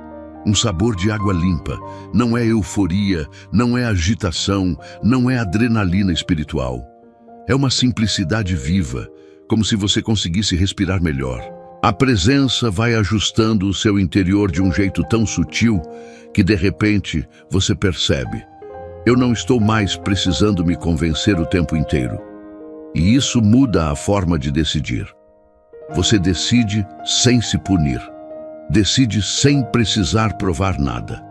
Um sabor de água limpa. Não é euforia, não é agitação, não é adrenalina espiritual. É uma simplicidade viva, como se você conseguisse respirar melhor. A presença vai ajustando o seu interior de um jeito tão sutil que, de repente, você percebe: eu não estou mais precisando me convencer o tempo inteiro. E isso muda a forma de decidir. Você decide sem se punir. Decide sem precisar provar nada.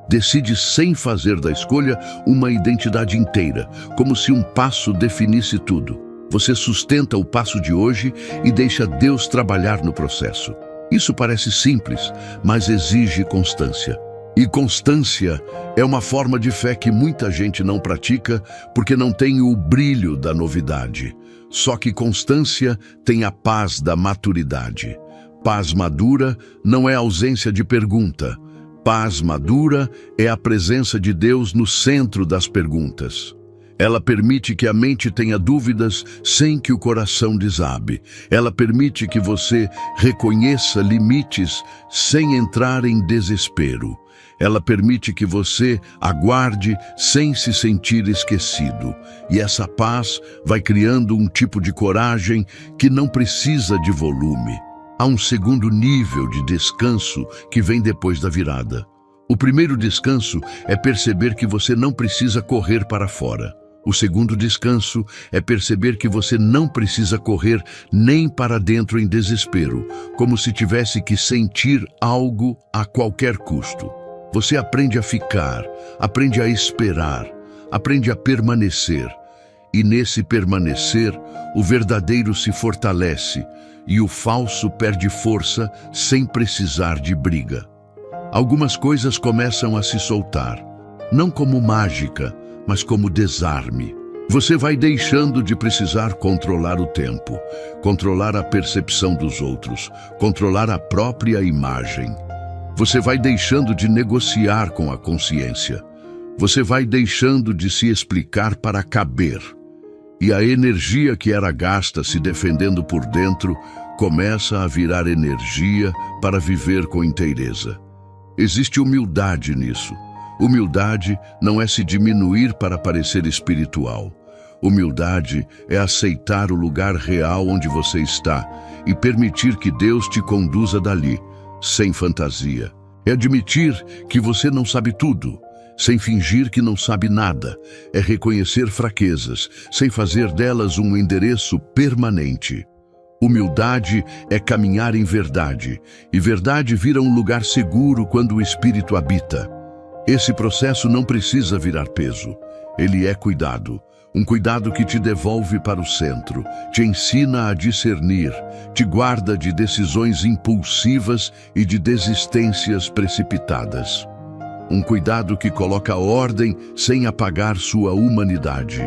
Decide sem fazer da escolha uma identidade inteira, como se um passo definisse tudo. Você sustenta o passo de hoje e deixa Deus trabalhar no processo. Isso parece simples, mas exige constância. E constância é uma forma de fé que muita gente não pratica porque não tem o brilho da novidade. Só que constância tem a paz da maturidade. Paz madura não é ausência de pergunta. Paz madura é a presença de Deus no centro das perguntas. Ela permite que a mente tenha dúvidas sem que o coração desabe. Ela permite que você reconheça limites sem entrar em desespero. Ela permite que você aguarde sem se sentir esquecido. E essa paz vai criando um tipo de coragem que não precisa de volume. Há um segundo nível de descanso que vem depois da virada. O primeiro descanso é perceber que você não precisa correr para fora. O segundo descanso é perceber que você não precisa correr nem para dentro em desespero, como se tivesse que sentir algo a qualquer custo. Você aprende a ficar, aprende a esperar, aprende a permanecer. E nesse permanecer, o verdadeiro se fortalece e o falso perde força sem precisar de briga. Algumas coisas começam a se soltar, não como mágica, mas como desarme. Você vai deixando de precisar controlar o tempo, controlar a percepção dos outros, controlar a própria imagem. Você vai deixando de negociar com a consciência. Você vai deixando de se explicar para caber. E a energia que era gasta se defendendo por dentro começa a virar energia para viver com inteireza. Existe humildade nisso. Humildade não é se diminuir para parecer espiritual. Humildade é aceitar o lugar real onde você está e permitir que Deus te conduza dali, sem fantasia. É admitir que você não sabe tudo, sem fingir que não sabe nada. É reconhecer fraquezas, sem fazer delas um endereço permanente. Humildade é caminhar em verdade, e verdade vira um lugar seguro quando o Espírito habita. Esse processo não precisa virar peso. Ele é cuidado. Um cuidado que te devolve para o centro, te ensina a discernir, te guarda de decisões impulsivas e de desistências precipitadas. Um cuidado que coloca ordem sem apagar sua humanidade.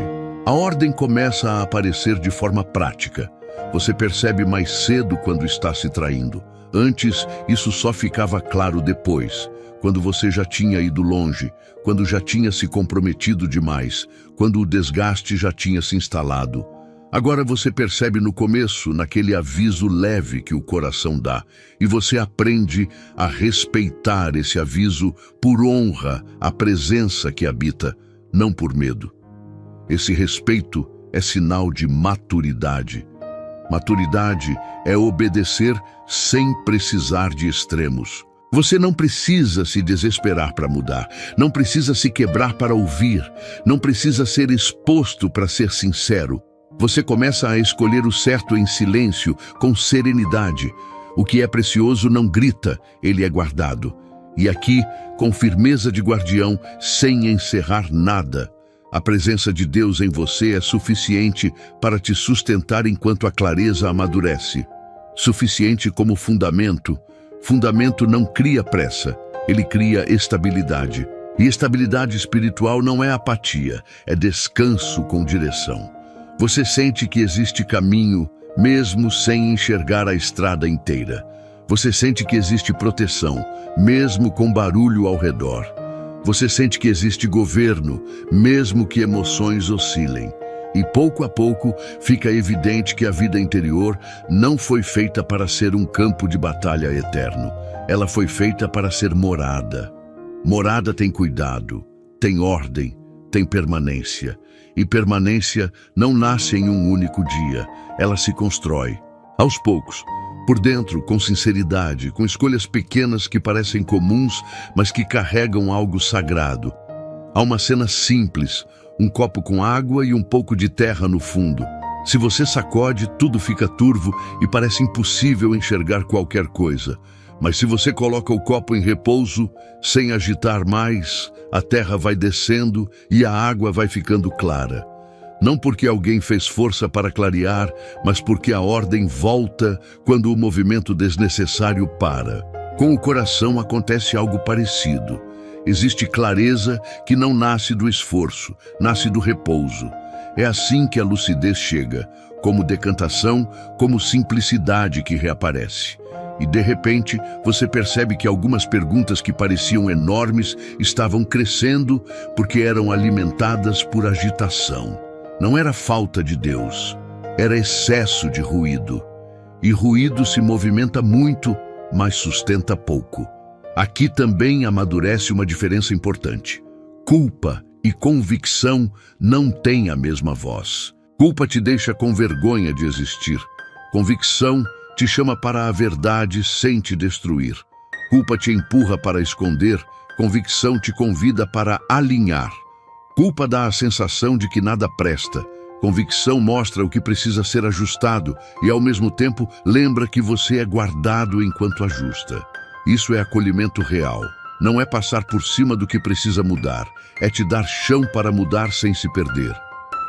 A ordem começa a aparecer de forma prática. Você percebe mais cedo quando está se traindo. Antes, isso só ficava claro depois, quando você já tinha ido longe, quando já tinha se comprometido demais, quando o desgaste já tinha se instalado. Agora você percebe no começo, naquele aviso leve que o coração dá, e você aprende a respeitar esse aviso por honra à presença que habita, não por medo. Esse respeito é sinal de maturidade. Maturidade é obedecer sem precisar de extremos. Você não precisa se desesperar para mudar, não precisa se quebrar para ouvir, não precisa ser exposto para ser sincero. Você começa a escolher o certo em silêncio, com serenidade. O que é precioso não grita, ele é guardado. E aqui, com firmeza de guardião, sem encerrar nada. A presença de Deus em você é suficiente para te sustentar enquanto a clareza amadurece. Suficiente como fundamento. Fundamento não cria pressa, ele cria estabilidade. E estabilidade espiritual não é apatia, é descanso com direção. Você sente que existe caminho, mesmo sem enxergar a estrada inteira. Você sente que existe proteção, mesmo com barulho ao redor. Você sente que existe governo, mesmo que emoções oscilem. E pouco a pouco fica evidente que a vida interior não foi feita para ser um campo de batalha eterno. Ela foi feita para ser morada. Morada tem cuidado, tem ordem, tem permanência. E permanência não nasce em um único dia, ela se constrói. Aos poucos, por dentro, com sinceridade, com escolhas pequenas que parecem comuns, mas que carregam algo sagrado. Há uma cena simples, um copo com água e um pouco de terra no fundo. Se você sacode, tudo fica turvo e parece impossível enxergar qualquer coisa. Mas se você coloca o copo em repouso, sem agitar mais, a terra vai descendo e a água vai ficando clara. Não porque alguém fez força para clarear, mas porque a ordem volta quando o movimento desnecessário para. Com o coração acontece algo parecido. Existe clareza que não nasce do esforço, nasce do repouso. É assim que a lucidez chega, como decantação, como simplicidade que reaparece. E de repente, você percebe que algumas perguntas que pareciam enormes estavam crescendo porque eram alimentadas por agitação. Não era falta de Deus, era excesso de ruído. E ruído se movimenta muito, mas sustenta pouco. Aqui também amadurece uma diferença importante. Culpa e convicção não têm a mesma voz. Culpa te deixa com vergonha de existir. Convicção te chama para a verdade sem te destruir. Culpa te empurra para esconder, convicção te convida para alinhar. Culpa dá a sensação de que nada presta. Convicção mostra o que precisa ser ajustado e, ao mesmo tempo, lembra que você é guardado enquanto ajusta. Isso é acolhimento real. Não é passar por cima do que precisa mudar. É te dar chão para mudar sem se perder.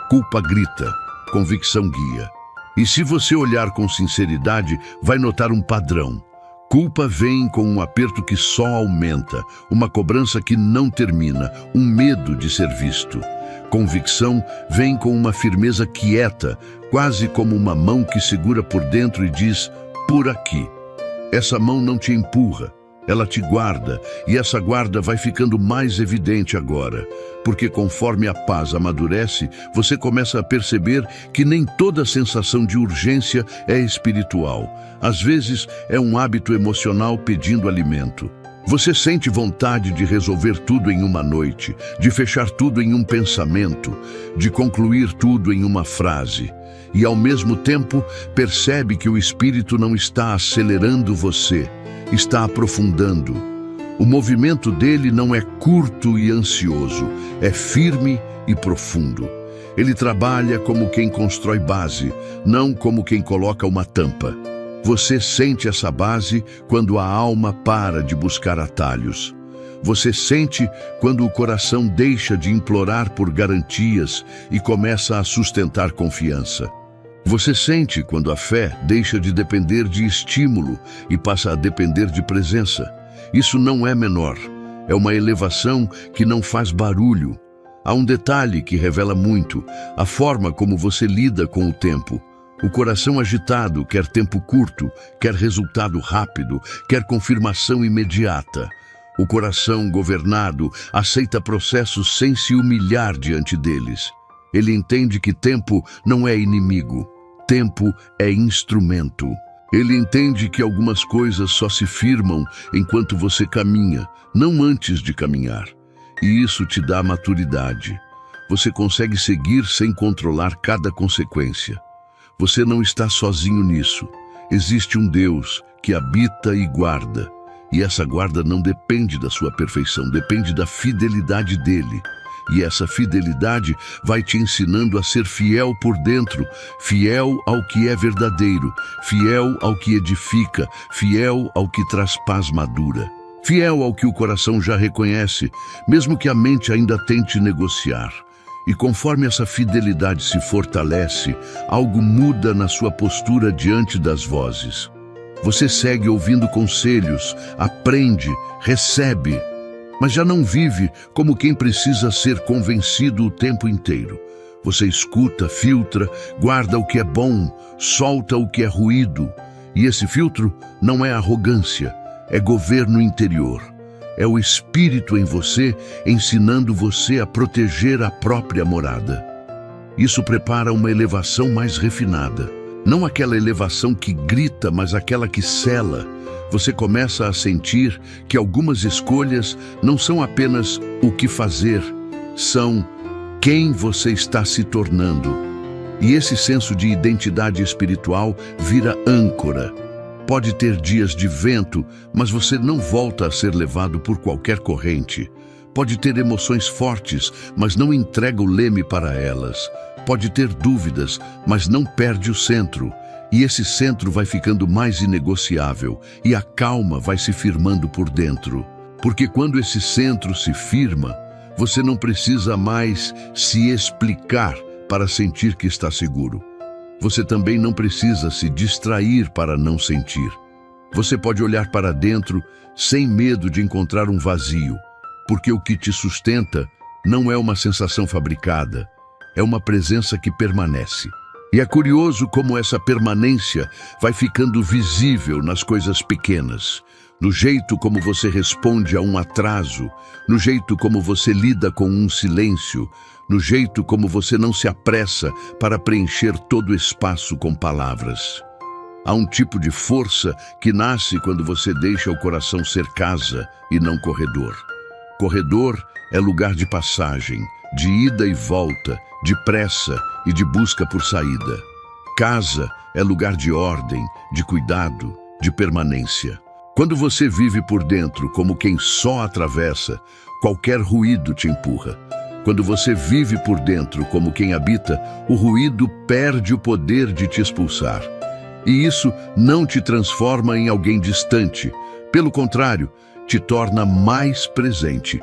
Culpa grita, convicção guia. E se você olhar com sinceridade, vai notar um padrão. Culpa vem com um aperto que só aumenta, uma cobrança que não termina, um medo de ser visto. Convicção vem com uma firmeza quieta, quase como uma mão que segura por dentro e diz, por aqui. Essa mão não te empurra, ela te guarda, e essa guarda vai ficando mais evidente agora, porque conforme a paz amadurece, você começa a perceber que nem toda sensação de urgência é espiritual. Às vezes é um hábito emocional pedindo alimento. Você sente vontade de resolver tudo em uma noite, de fechar tudo em um pensamento, de concluir tudo em uma frase. E ao mesmo tempo percebe que o Espírito não está acelerando você, está aprofundando. O movimento dele não é curto e ansioso, é firme e profundo. Ele trabalha como quem constrói base, não como quem coloca uma tampa. Você sente essa base quando a alma para de buscar atalhos. Você sente quando o coração deixa de implorar por garantias e começa a sustentar confiança. Você sente quando a fé deixa de depender de estímulo e passa a depender de presença. Isso não é menor. É uma elevação que não faz barulho. Há um detalhe que revela muito: a forma como você lida com o tempo. O coração agitado quer tempo curto, quer resultado rápido, quer confirmação imediata. O coração governado aceita processos sem se humilhar diante deles. Ele entende que tempo não é inimigo, tempo é instrumento. Ele entende que algumas coisas só se firmam enquanto você caminha, não antes de caminhar. E isso te dá maturidade. Você consegue seguir sem controlar cada consequência. Você não está sozinho nisso. Existe um Deus que habita e guarda. E essa guarda não depende da sua perfeição, depende da fidelidade dele. E essa fidelidade vai te ensinando a ser fiel por dentro, fiel ao que é verdadeiro, fiel ao que edifica, fiel ao que traz paz madura, fiel ao que o coração já reconhece, mesmo que a mente ainda tente negociar. E conforme essa fidelidade se fortalece, algo muda na sua postura diante das vozes. Você segue ouvindo conselhos, aprende, recebe, mas já não vive como quem precisa ser convencido o tempo inteiro. Você escuta, filtra, guarda o que é bom, solta o que é ruído. E esse filtro não é arrogância, é governo interior. É o Espírito em você, ensinando você a proteger a própria morada. Isso prepara uma elevação mais refinada. Não aquela elevação que grita, mas aquela que sela. Você começa a sentir que algumas escolhas não são apenas o que fazer, são quem você está se tornando. E esse senso de identidade espiritual vira âncora. Pode ter dias de vento, mas você não volta a ser levado por qualquer corrente. Pode ter emoções fortes, mas não entrega o leme para elas. Pode ter dúvidas, mas não perde o centro. E esse centro vai ficando mais inegociável, e a calma vai se firmando por dentro. Porque quando esse centro se firma, você não precisa mais se explicar para sentir que está seguro. Você também não precisa se distrair para não sentir. Você pode olhar para dentro sem medo de encontrar um vazio, porque o que te sustenta não é uma sensação fabricada, é uma presença que permanece. E é curioso como essa permanência vai ficando visível nas coisas pequenas, no jeito como você responde a um atraso, no jeito como você lida com um silêncio, no jeito como você não se apressa para preencher todo o espaço com palavras. Há um tipo de força que nasce quando você deixa o coração ser casa e não corredor. Corredor é lugar de passagem, de ida e volta, de pressa e de busca por saída. Casa é lugar de ordem, de cuidado, de permanência. Quando você vive por dentro como quem só atravessa, qualquer ruído te empurra. Quando você vive por dentro como quem habita, o ruído perde o poder de te expulsar. E isso não te transforma em alguém distante. Pelo contrário, te torna mais presente.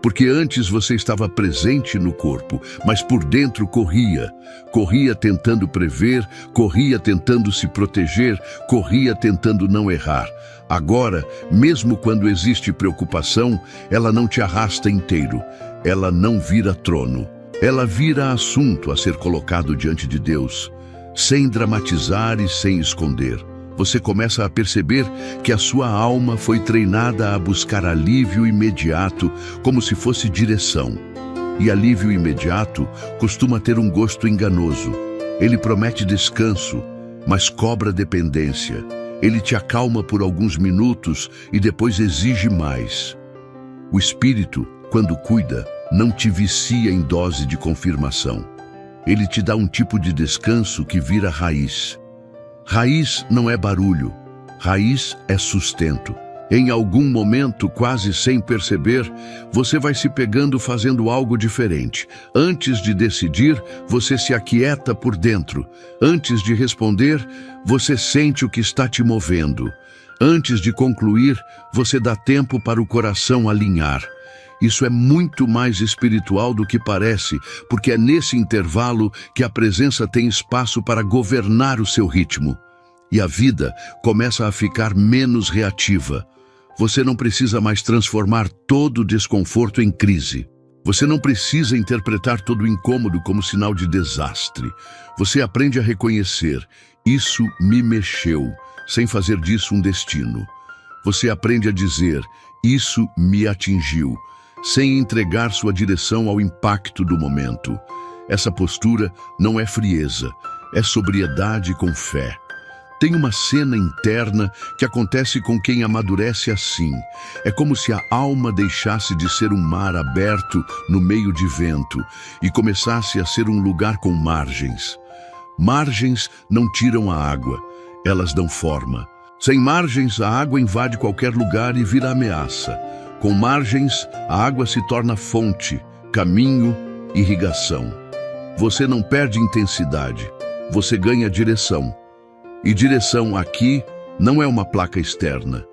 Porque antes você estava presente no corpo, mas por dentro corria. Corria tentando prever, corria tentando se proteger, corria tentando não errar. Agora, mesmo quando existe preocupação, ela não te arrasta inteiro. Ela não vira trono. Ela vira assunto a ser colocado diante de Deus, sem dramatizar e sem esconder. Você começa a perceber que a sua alma foi treinada a buscar alívio imediato, como se fosse direção. E alívio imediato costuma ter um gosto enganoso. Ele promete descanso, mas cobra dependência. Ele te acalma por alguns minutos e depois exige mais. O espírito, quando cuida, não te vicia em dose de confirmação. Ele te dá um tipo de descanso que vira raiz. Raiz não é barulho, raiz é sustento. Em algum momento, quase sem perceber, você vai se pegando fazendo algo diferente. Antes de decidir, você se aquieta por dentro. Antes de responder, você sente o que está te movendo. Antes de concluir, você dá tempo para o coração alinhar. Isso é muito mais espiritual do que parece, porque é nesse intervalo que a presença tem espaço para governar o seu ritmo. E a vida começa a ficar menos reativa. Você não precisa mais transformar todo o desconforto em crise. Você não precisa interpretar todo o incômodo como sinal de desastre. Você aprende a reconhecer: isso me mexeu, sem fazer disso um destino. Você aprende a dizer: isso me atingiu, sem entregar sua direção ao impacto do momento. Essa postura não é frieza, é sobriedade com fé. Tem uma cena interna que acontece com quem amadurece assim. É como se a alma deixasse de ser um mar aberto no meio de vento e começasse a ser um lugar com margens. Margens não tiram a água, elas dão forma. Sem margens, a água invade qualquer lugar e vira ameaça. Com margens, a água se torna fonte, caminho, irrigação. Você não perde intensidade, você ganha direção. E direção aqui não é uma placa externa,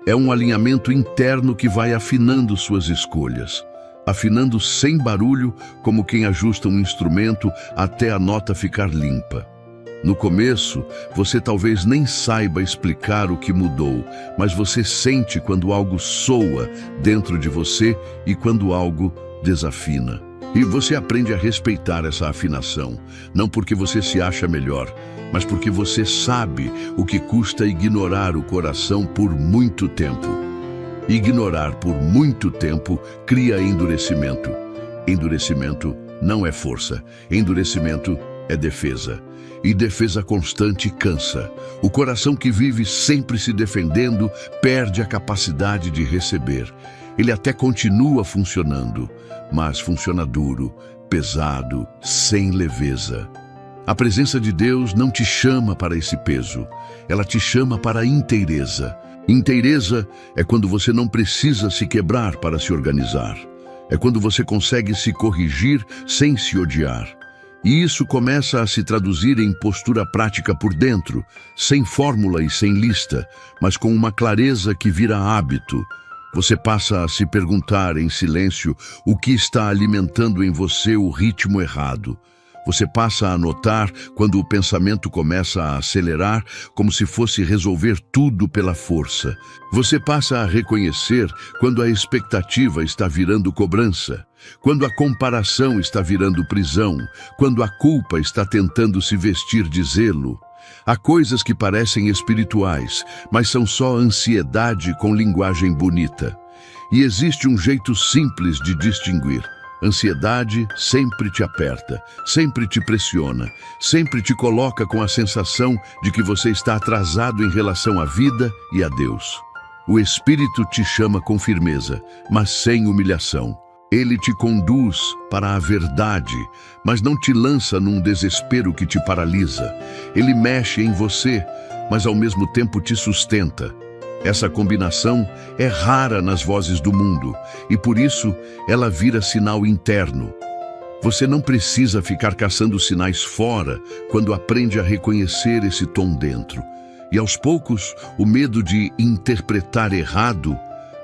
é um alinhamento interno que vai afinando suas escolhas. Afinando sem barulho, como quem ajusta um instrumento até a nota ficar limpa. No começo, você talvez nem saiba explicar o que mudou, mas você sente quando algo soa dentro de você e quando algo desafina. E você aprende a respeitar essa afinação, não porque você se acha melhor, mas porque você sabe o que custa ignorar o coração por muito tempo. Ignorar por muito tempo cria endurecimento. Endurecimento não é força, endurecimento é defesa. E defesa constante cansa. O coração que vive sempre se defendendo perde a capacidade de receber. Ele até continua funcionando, mas funciona duro, pesado, sem leveza. A presença de Deus não te chama para esse peso, ela te chama para a inteireza. Inteireza é quando você não precisa se quebrar para se organizar. É quando você consegue se corrigir sem se odiar. E isso começa a se traduzir em postura prática por dentro, sem fórmula e sem lista, mas com uma clareza que vira hábito. Você passa a se perguntar em silêncio o que está alimentando em você o ritmo errado. Você passa a notar quando o pensamento começa a acelerar, como se fosse resolver tudo pela força. Você passa a reconhecer quando a expectativa está virando cobrança, quando a comparação está virando prisão, quando a culpa está tentando se vestir de zelo. Há coisas que parecem espirituais, mas são só ansiedade com linguagem bonita. E existe um jeito simples de distinguir. Ansiedade sempre te aperta, sempre te pressiona, sempre te coloca com a sensação de que você está atrasado em relação à vida e a Deus. O Espírito te chama com firmeza, mas sem humilhação. Ele te conduz para a verdade, mas não te lança num desespero que te paralisa. Ele mexe em você, mas ao mesmo tempo te sustenta. Essa combinação é rara nas vozes do mundo e por isso ela vira sinal interno. Você não precisa ficar caçando sinais fora quando aprende a reconhecer esse tom dentro. E aos poucos, o medo de interpretar errado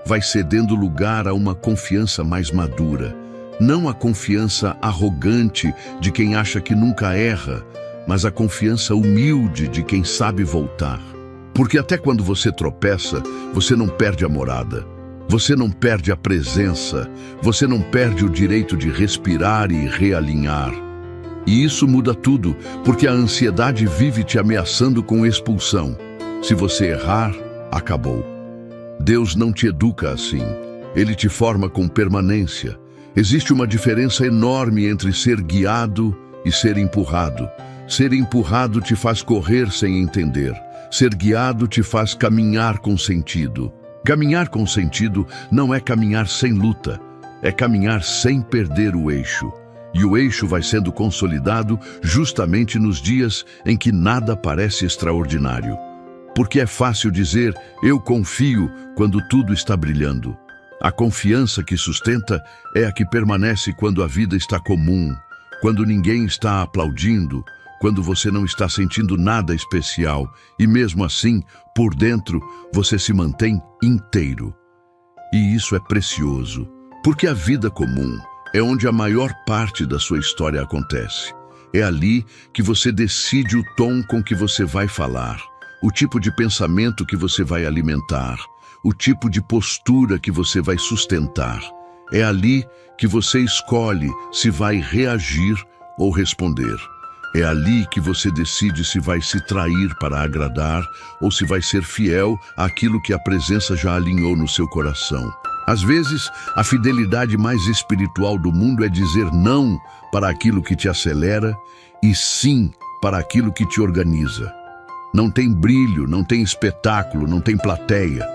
vai cedendo lugar a uma confiança mais madura. Não a confiança arrogante de quem acha que nunca erra, mas a confiança humilde de quem sabe voltar. Porque até quando você tropeça, você não perde a morada, você não perde a presença, você não perde o direito de respirar e realinhar. E isso muda tudo, porque a ansiedade vive te ameaçando com expulsão. Se você errar, acabou. Deus não te educa assim, Ele te forma com permanência. Existe uma diferença enorme entre ser guiado e ser empurrado. Ser empurrado te faz correr sem entender. Ser guiado te faz caminhar com sentido. Caminhar com sentido não é caminhar sem luta, é caminhar sem perder o eixo. E o eixo vai sendo consolidado justamente nos dias em que nada parece extraordinário. Porque é fácil dizer, eu confio, quando tudo está brilhando. A confiança que sustenta é a que permanece quando a vida está comum, quando ninguém está aplaudindo, quando você não está sentindo nada especial e mesmo assim, por dentro, você se mantém inteiro. E isso é precioso, porque a vida comum é onde a maior parte da sua história acontece. É ali que você decide o tom com que você vai falar, o tipo de pensamento que você vai alimentar, o tipo de postura que você vai sustentar. É ali que você escolhe se vai reagir ou responder. É ali que você decide se vai se trair para agradar ou se vai ser fiel àquilo que a presença já alinhou no seu coração. Às vezes, a fidelidade mais espiritual do mundo é dizer não para aquilo que te acelera e sim para aquilo que te organiza. Não tem brilho, não tem espetáculo, não tem plateia.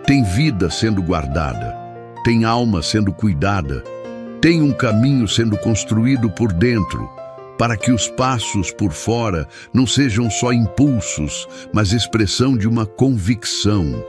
Tem vida sendo guardada, tem alma sendo cuidada, tem um caminho sendo construído por dentro, para que os passos por fora não sejam só impulsos, mas expressão de uma convicção.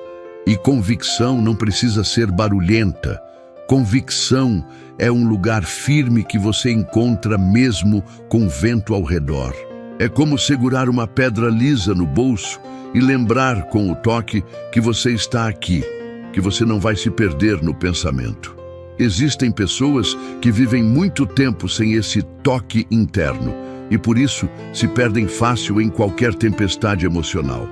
E convicção não precisa ser barulhenta. Convicção é um lugar firme que você encontra mesmo com vento ao redor. É como segurar uma pedra lisa no bolso e lembrar com o toque que você está aqui, que você não vai se perder no pensamento. Existem pessoas que vivem muito tempo sem esse toque interno e por isso se perdem fácil em qualquer tempestade emocional.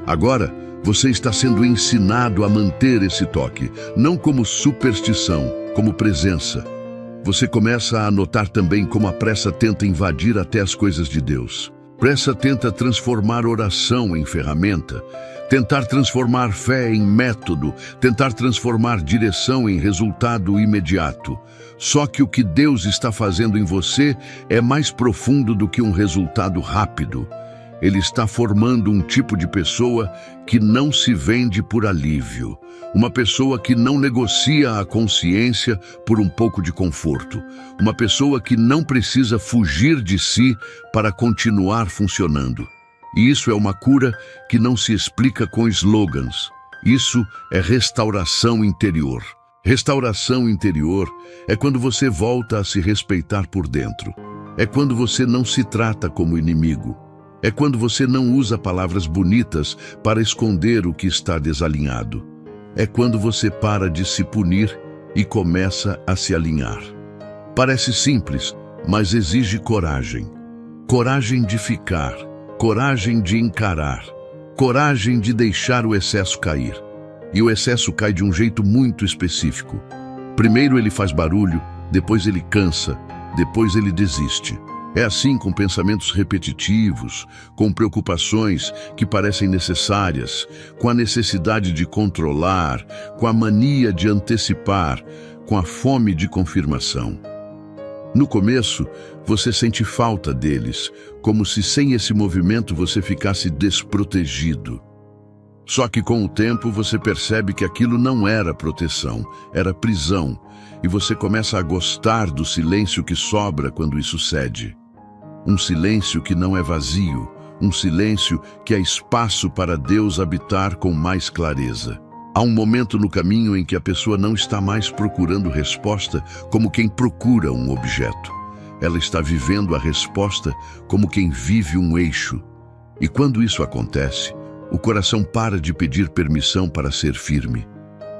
Agora, você está sendo ensinado a manter esse toque, não como superstição, como presença. Você começa a notar também como a pressa tenta invadir até as coisas de Deus. Pressa tenta transformar oração em ferramenta, tentar transformar fé em método, tentar transformar direção em resultado imediato. Só que o que Deus está fazendo em você é mais profundo do que um resultado rápido. Ele está formando um tipo de pessoa que não se vende por alívio. Uma pessoa que não negocia a consciência por um pouco de conforto. Uma pessoa que não precisa fugir de si para continuar funcionando. E isso é uma cura que não se explica com slogans. Isso é restauração interior. Restauração interior é quando você volta a se respeitar por dentro. É quando você não se trata como inimigo. É quando você não usa palavras bonitas para esconder o que está desalinhado. É quando você para de se punir e começa a se alinhar. Parece simples, mas exige coragem. Coragem de ficar, coragem de encarar, coragem de deixar o excesso cair. E o excesso cai de um jeito muito específico. Primeiro ele faz barulho, depois ele cansa, depois ele desiste. É assim com pensamentos repetitivos, com preocupações que parecem necessárias, com a necessidade de controlar, com a mania de antecipar, com a fome de confirmação. No começo, você sente falta deles, como se sem esse movimento você ficasse desprotegido. Só que com o tempo você percebe que aquilo não era proteção, era prisão, e você começa a gostar do silêncio que sobra quando isso cede. Um silêncio que não é vazio, um silêncio que é espaço para Deus habitar com mais clareza. Há um momento no caminho em que a pessoa não está mais procurando resposta como quem procura um objeto. Ela está vivendo a resposta como quem vive um eixo. E quando isso acontece, o coração para de pedir permissão para ser firme.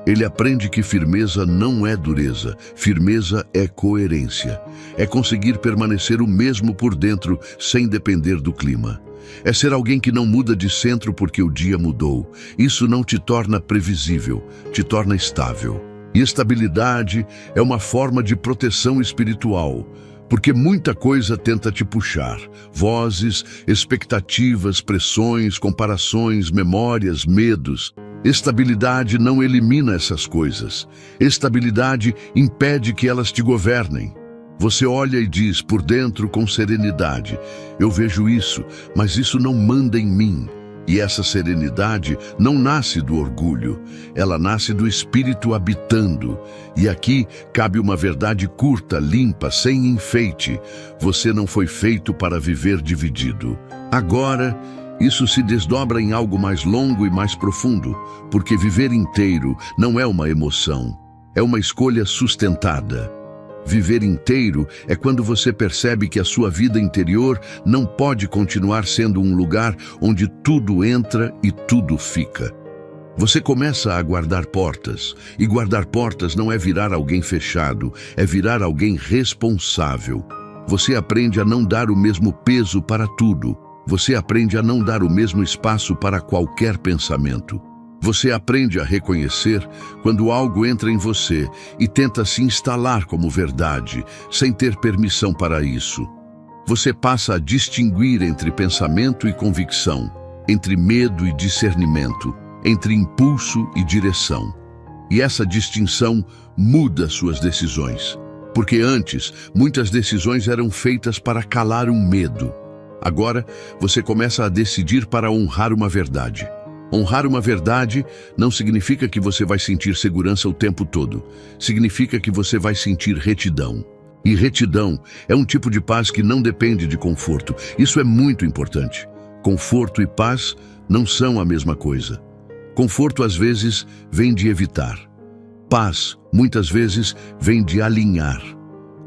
Ele aprende que firmeza não é dureza, firmeza é coerência. É conseguir permanecer o mesmo por dentro sem depender do clima. É ser alguém que não muda de centro porque o dia mudou. Isso não te torna previsível, te torna estável. E estabilidade é uma forma de proteção espiritual, porque muita coisa tenta te puxar. Vozes, expectativas, pressões, comparações, memórias, medos. Estabilidade não elimina essas coisas. Estabilidade impede que elas te governem. Você olha e diz por dentro com serenidade: eu vejo isso, mas isso não manda em mim. E essa serenidade não nasce do orgulho, ela nasce do Espírito habitando. E aqui cabe uma verdade curta, limpa, sem enfeite. Você não foi feito para viver dividido. Agora, isso se desdobra em algo mais longo e mais profundo, porque viver inteiro não é uma emoção, é uma escolha sustentada. Viver inteiro é quando você percebe que a sua vida interior não pode continuar sendo um lugar onde tudo entra e tudo fica. Você começa a guardar portas, e guardar portas não é virar alguém fechado, é virar alguém responsável. Você aprende a não dar o mesmo peso para tudo. Você aprende a não dar o mesmo espaço para qualquer pensamento. Você aprende a reconhecer quando algo entra em você e tenta se instalar como verdade, sem ter permissão para isso. Você passa a distinguir entre pensamento e convicção, entre medo e discernimento, entre impulso e direção. E essa distinção muda suas decisões, porque antes muitas decisões eram feitas para calar um medo. Agora você começa a decidir para honrar uma verdade. Honrar uma verdade não significa que você vai sentir segurança o tempo todo. Significa que você vai sentir retidão. E retidão é um tipo de paz que não depende de conforto. Isso é muito importante. Conforto e paz não são a mesma coisa. Conforto às vezes vem de evitar. Paz muitas vezes vem de alinhar.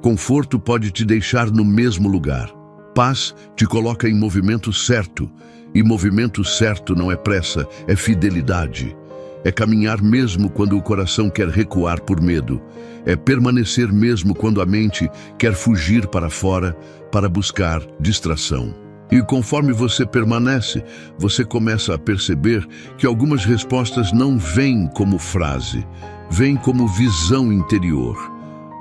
Conforto pode te deixar no mesmo lugar. Paz te coloca em movimento certo. E movimento certo não é pressa, é fidelidade. É caminhar mesmo quando o coração quer recuar por medo. É permanecer mesmo quando a mente quer fugir para fora para buscar distração. E conforme você permanece, você começa a perceber que algumas respostas não vêm como frase, vêm como visão interior.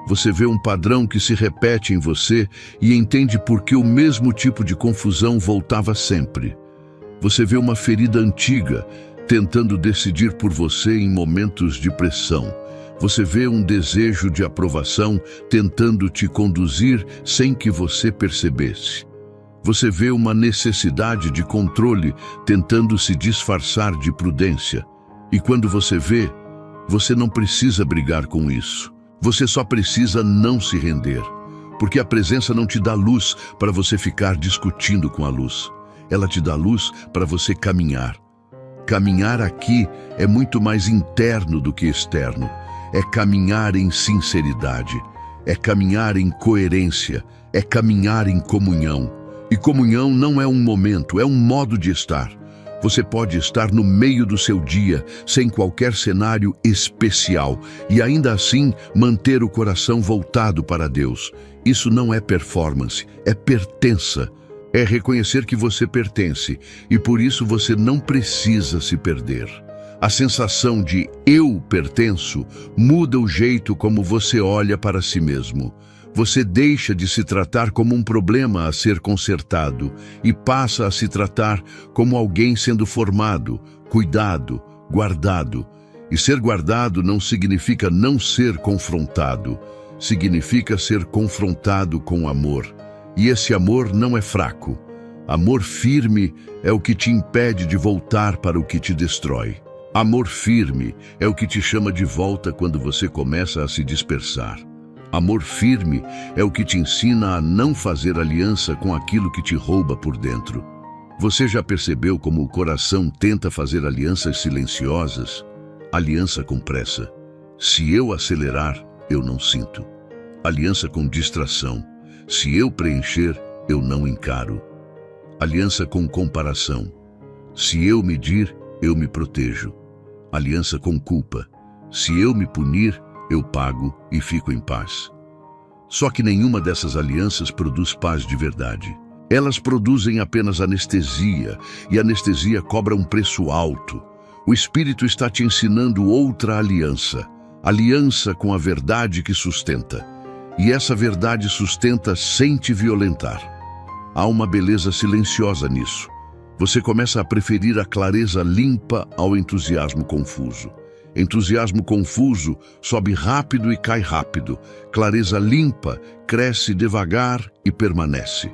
Você vê um padrão que se repete em você e entende por que o mesmo tipo de confusão voltava sempre. Você vê uma ferida antiga tentando decidir por você em momentos de pressão. Você vê um desejo de aprovação tentando te conduzir sem que você percebesse. Você vê uma necessidade de controle tentando se disfarçar de prudência. E quando você vê, você não precisa brigar com isso. Você só precisa não se render. Porque a presença não te dá luz para você ficar discutindo com a luz. Ela te dá luz para você caminhar. Caminhar aqui é muito mais interno do que externo. É caminhar em sinceridade. É caminhar em coerência. É caminhar em comunhão. E comunhão não é um momento, é um modo de estar. Você pode estar no meio do seu dia, sem qualquer cenário especial, e ainda assim manter o coração voltado para Deus. Isso não é performance, é pertença. É reconhecer que você pertence e por isso você não precisa se perder. A sensação de eu pertenço muda o jeito como você olha para si mesmo. Você deixa de se tratar como um problema a ser consertado e passa a se tratar como alguém sendo formado, cuidado, guardado. E ser guardado não significa não ser confrontado, significa ser confrontado com amor. E esse amor não é fraco. Amor firme é o que te impede de voltar para o que te destrói. Amor firme é o que te chama de volta quando você começa a se dispersar. Amor firme é o que te ensina a não fazer aliança com aquilo que te rouba por dentro. Você já percebeu como o coração tenta fazer alianças silenciosas? Aliança com pressa. Se eu acelerar, eu não sinto. Aliança com distração. Se eu preencher, eu não encaro. Aliança com comparação. Se eu medir, eu me protejo. Aliança com culpa. Se eu me punir, eu pago e fico em paz. Só que nenhuma dessas alianças produz paz de verdade. Elas produzem apenas anestesia, e anestesia cobra um preço alto. O Espírito está te ensinando outra aliança, aliança com a verdade que sustenta. E essa verdade sustenta sem te violentar. Há uma beleza silenciosa nisso. Você começa a preferir a clareza limpa ao entusiasmo confuso. Entusiasmo confuso sobe rápido e cai rápido. Clareza limpa cresce devagar e permanece.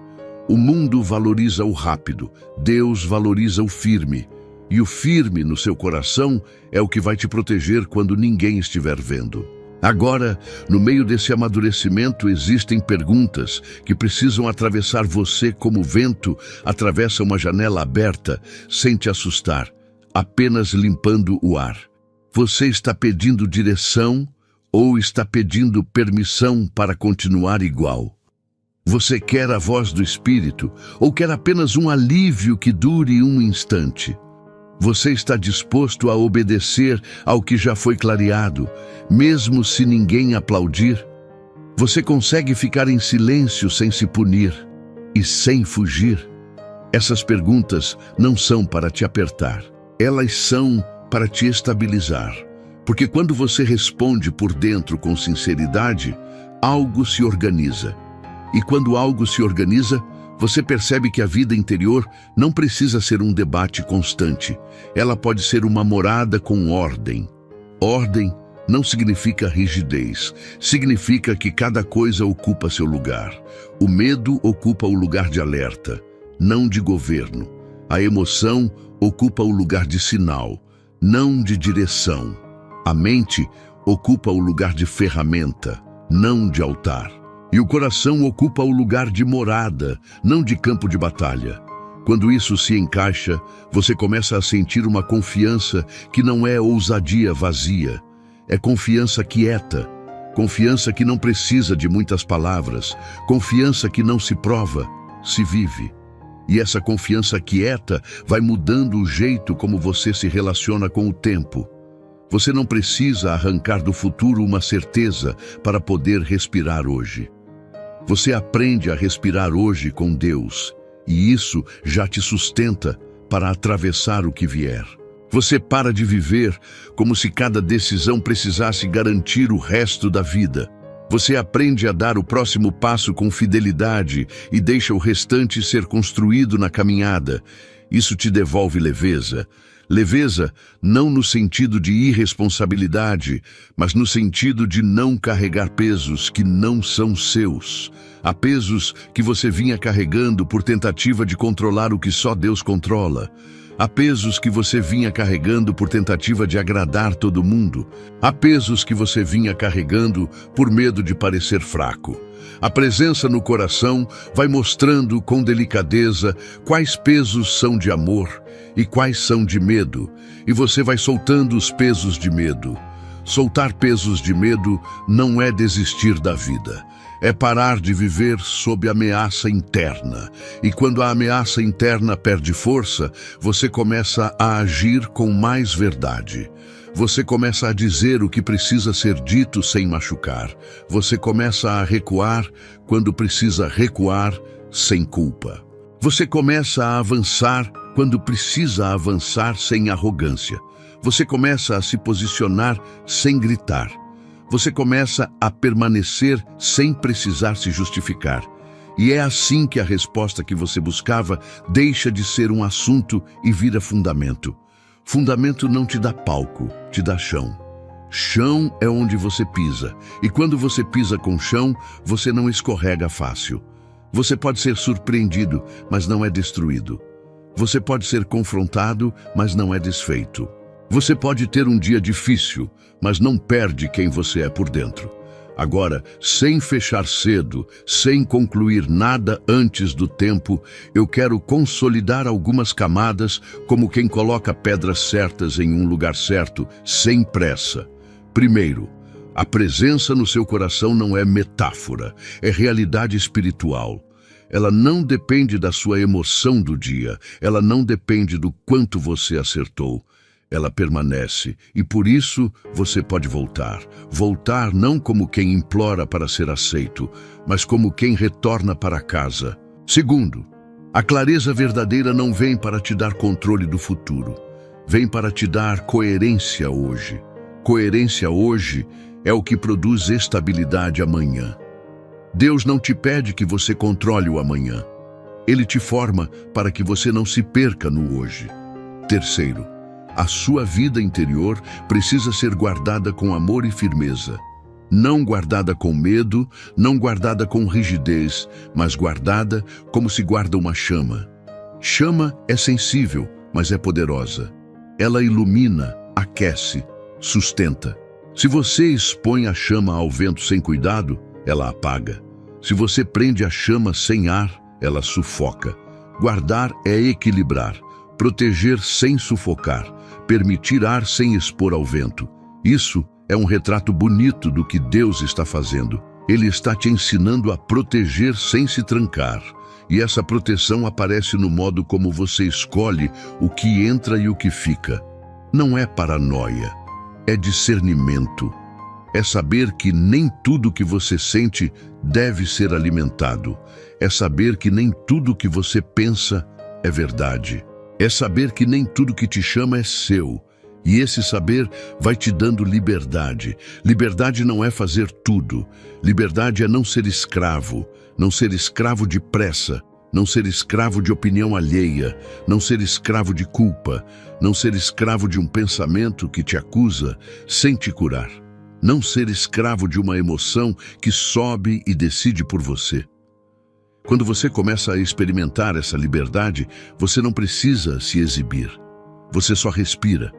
O mundo valoriza o rápido, Deus valoriza o firme. E o firme no seu coração é o que vai te proteger quando ninguém estiver vendo. Agora, no meio desse amadurecimento, existem perguntas que precisam atravessar você como o vento atravessa uma janela aberta, sem te assustar, apenas limpando o ar. Você está pedindo direção ou está pedindo permissão para continuar igual? Você quer a voz do Espírito ou quer apenas um alívio que dure um instante? Você está disposto a obedecer ao que já foi clareado, mesmo se ninguém aplaudir? Você consegue ficar em silêncio sem se punir e sem fugir? Essas perguntas não são para te apertar, elas são para te estabilizar. Porque quando você responde por dentro com sinceridade, algo se organiza. E quando algo se organiza, você percebe que a vida interior não precisa ser um debate constante. Ela pode ser uma morada com ordem. Ordem não significa rigidez. Significa que cada coisa ocupa seu lugar. O medo ocupa o lugar de alerta, não de governo. A emoção ocupa o lugar de sinal, não de direção. A mente ocupa o lugar de ferramenta, não de altar. E o coração ocupa o lugar de morada, não de campo de batalha. Quando isso se encaixa, você começa a sentir uma confiança que não é ousadia vazia. É confiança quieta, confiança que não precisa de muitas palavras, confiança que não se prova, se vive. E essa confiança quieta vai mudando o jeito como você se relaciona com o tempo. Você não precisa arrancar do futuro uma certeza para poder respirar hoje. Você aprende a respirar hoje com Deus, e isso já te sustenta para atravessar o que vier. Você para de viver como se cada decisão precisasse garantir o resto da vida. Você aprende a dar o próximo passo com fidelidade e deixa o restante ser construído na caminhada. Isso te devolve leveza. Leveza não no sentido de irresponsabilidade, mas no sentido de não carregar pesos que não são seus. Há pesos que você vinha carregando por tentativa de controlar o que só Deus controla. Há pesos que você vinha carregando por tentativa de agradar todo mundo. Há pesos que você vinha carregando por medo de parecer fraco. A presença no coração vai mostrando com delicadeza quais pesos são de amor e quais são de medo, e você vai soltando os pesos de medo. Soltar pesos de medo não é desistir da vida. É parar de viver sob ameaça interna. E quando a ameaça interna perde força, você começa a agir com mais verdade. Você começa a dizer o que precisa ser dito sem machucar. Você começa a recuar quando precisa recuar sem culpa. Você começa a avançar quando precisa avançar sem arrogância. Você começa a se posicionar sem gritar. Você começa a permanecer sem precisar se justificar. E é assim que a resposta que você buscava deixa de ser um assunto e vira fundamento. Fundamento não te dá palco, te dá chão. Chão é onde você pisa. E quando você pisa com chão, você não escorrega fácil. Você pode ser surpreendido, mas não é destruído. Você pode ser confrontado, mas não é desfeito. Você pode ter um dia difícil, mas não perde quem você é por dentro. Agora, sem fechar cedo, sem concluir nada antes do tempo, eu quero consolidar algumas camadas como quem coloca pedras certas em um lugar certo, sem pressa. Primeiro, a presença no seu coração não é metáfora, é realidade espiritual. Ela não depende da sua emoção do dia, ela não depende do quanto você acertou. Ela permanece, e por isso você pode voltar. Voltar não como quem implora para ser aceito, mas como quem retorna para casa. Segundo, a clareza verdadeira não vem para te dar controle do futuro. Vem para te dar coerência hoje. Coerência hoje é o que produz estabilidade amanhã. Deus não te pede que você controle o amanhã. Ele te forma para que você não se perca no hoje. Terceiro, a sua vida interior precisa ser guardada com amor e firmeza. Não guardada com medo, não guardada com rigidez, mas guardada como se guarda uma chama. Chama é sensível, mas é poderosa. Ela ilumina, aquece, sustenta. Se você expõe a chama ao vento sem cuidado, ela apaga. Se você prende a chama sem ar, ela sufoca. Guardar é equilibrar, proteger sem sufocar, permitir ar sem expor ao vento. Isso é um retrato bonito do que Deus está fazendo. Ele está te ensinando a proteger sem se trancar. E essa proteção aparece no modo como você escolhe o que entra e o que fica. Não é paranoia, é discernimento. É saber que nem tudo que você sente deve ser alimentado. É saber que nem tudo que você pensa é verdade. É saber que nem tudo que te chama é seu. E esse saber vai te dando liberdade. Liberdade não é fazer tudo. Liberdade é não ser escravo. Não ser escravo de pressa. Não ser escravo de opinião alheia. Não ser escravo de culpa. Não ser escravo de um pensamento que te acusa sem te curar. Não ser escravo de uma emoção que sobe e decide por você. Quando você começa a experimentar essa liberdade, você não precisa se exibir. Você só respira.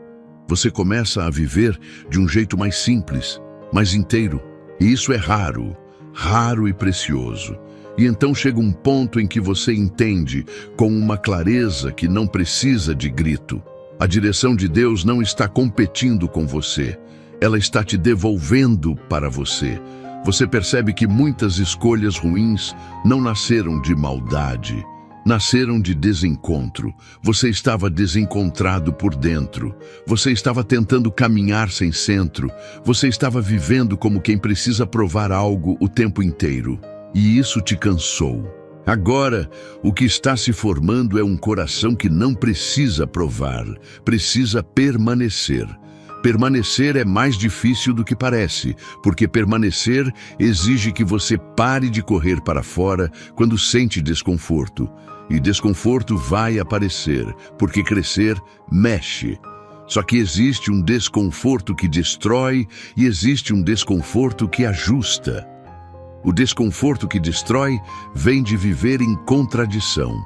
Você começa a viver de um jeito mais simples, mais inteiro. E isso é raro, raro e precioso. E então chega um ponto em que você entende, com uma clareza que não precisa de grito. A direção de Deus não está competindo com você. Ela está te devolvendo para você. Você percebe que muitas escolhas ruins não nasceram de maldade, nasceram de desencontro. Você estava desencontrado por dentro. Você estava tentando caminhar sem centro. Você estava vivendo como quem precisa provar algo o tempo inteiro. E isso te cansou. Agora, o que está se formando é um coração que não precisa provar, precisa permanecer. Permanecer é mais difícil do que parece, porque permanecer exige que você pare de correr para fora quando sente desconforto. E desconforto vai aparecer, porque crescer mexe. Só que existe um desconforto que destrói e existe um desconforto que ajusta. O desconforto que destrói vem de viver em contradição.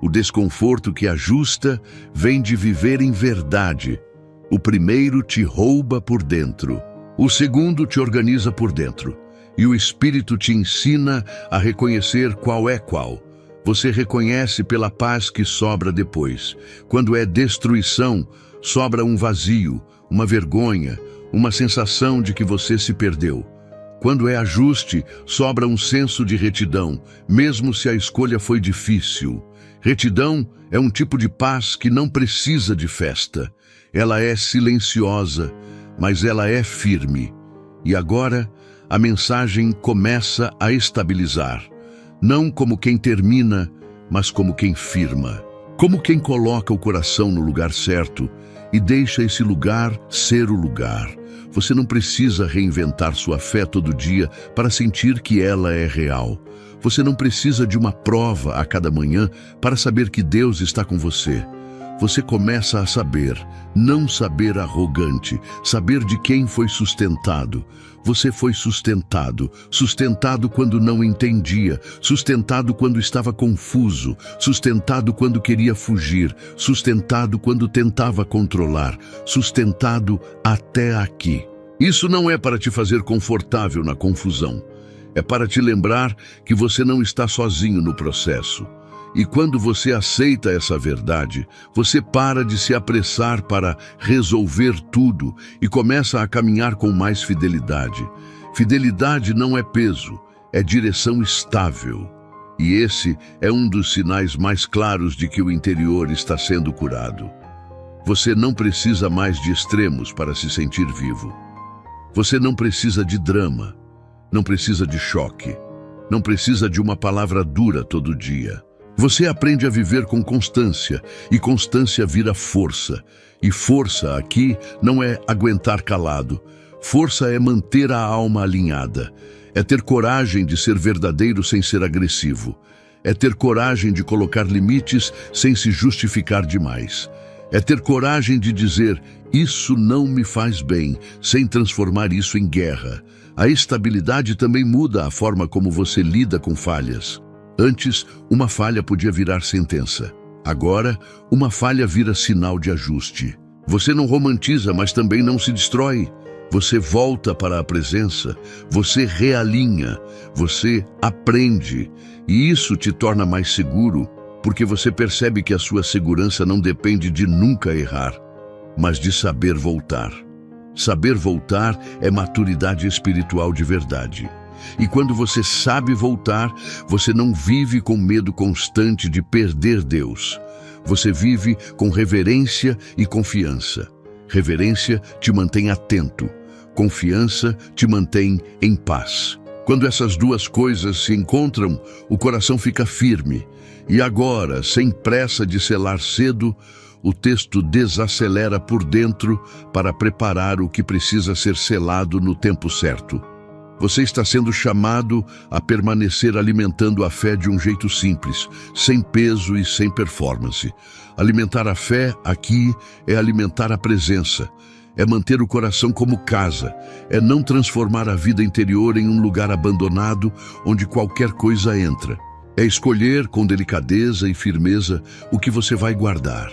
O desconforto que ajusta vem de viver em verdade. O primeiro te rouba por dentro, o segundo te organiza por dentro. E o Espírito te ensina a reconhecer qual é qual. Você reconhece pela paz que sobra depois. Quando é destruição, sobra um vazio, uma vergonha, uma sensação de que você se perdeu. Quando é ajuste, sobra um senso de retidão, mesmo se a escolha foi difícil. Retidão é um tipo de paz que não precisa de festa. Ela é silenciosa, mas ela é firme. E agora, a mensagem começa a estabilizar. Não como quem termina, mas como quem firma, como quem coloca o coração no lugar certo e deixa esse lugar ser o lugar. Você não precisa reinventar sua fé todo dia para sentir que ela é real. Você não precisa de uma prova a cada manhã para saber que Deus está com você. Você começa a saber, não saber arrogante, saber de quem foi sustentado. Você foi sustentado, sustentado quando não entendia, sustentado quando estava confuso, sustentado quando queria fugir, sustentado quando tentava controlar, sustentado até aqui. Isso não é para te fazer confortável na confusão. É para te lembrar que você não está sozinho no processo. E quando você aceita essa verdade, você para de se apressar para resolver tudo e começa a caminhar com mais fidelidade. Fidelidade não é peso, é direção estável. E esse é um dos sinais mais claros de que o interior está sendo curado. Você não precisa mais de extremos para se sentir vivo. Você não precisa de drama, não precisa de choque, não precisa de uma palavra dura todo dia. Você aprende a viver com constância, e constância vira força. E força aqui não é aguentar calado. Força é manter a alma alinhada. É ter coragem de ser verdadeiro sem ser agressivo. É ter coragem de colocar limites sem se justificar demais. É ter coragem de dizer, isso não me faz bem, sem transformar isso em guerra. A estabilidade também muda a forma como você lida com falhas. Antes, uma falha podia virar sentença. Agora, uma falha vira sinal de ajuste. Você não romantiza, mas também não se destrói. Você volta para a presença, você realinha, você aprende. E isso te torna mais seguro, porque você percebe que a sua segurança não depende de nunca errar, mas de saber voltar. Saber voltar é maturidade espiritual de verdade. E quando você sabe voltar, você não vive com medo constante de perder Deus. Você vive com reverência e confiança. Reverência te mantém atento. Confiança te mantém em paz. Quando essas duas coisas se encontram, o coração fica firme. E agora, sem pressa de selar cedo, o texto desacelera por dentro para preparar o que precisa ser selado no tempo certo. Você está sendo chamado a permanecer alimentando a fé de um jeito simples, sem peso e sem performance. Alimentar a fé aqui é alimentar a presença, é manter o coração como casa, é não transformar a vida interior em um lugar abandonado onde qualquer coisa entra. É escolher com delicadeza e firmeza o que você vai guardar.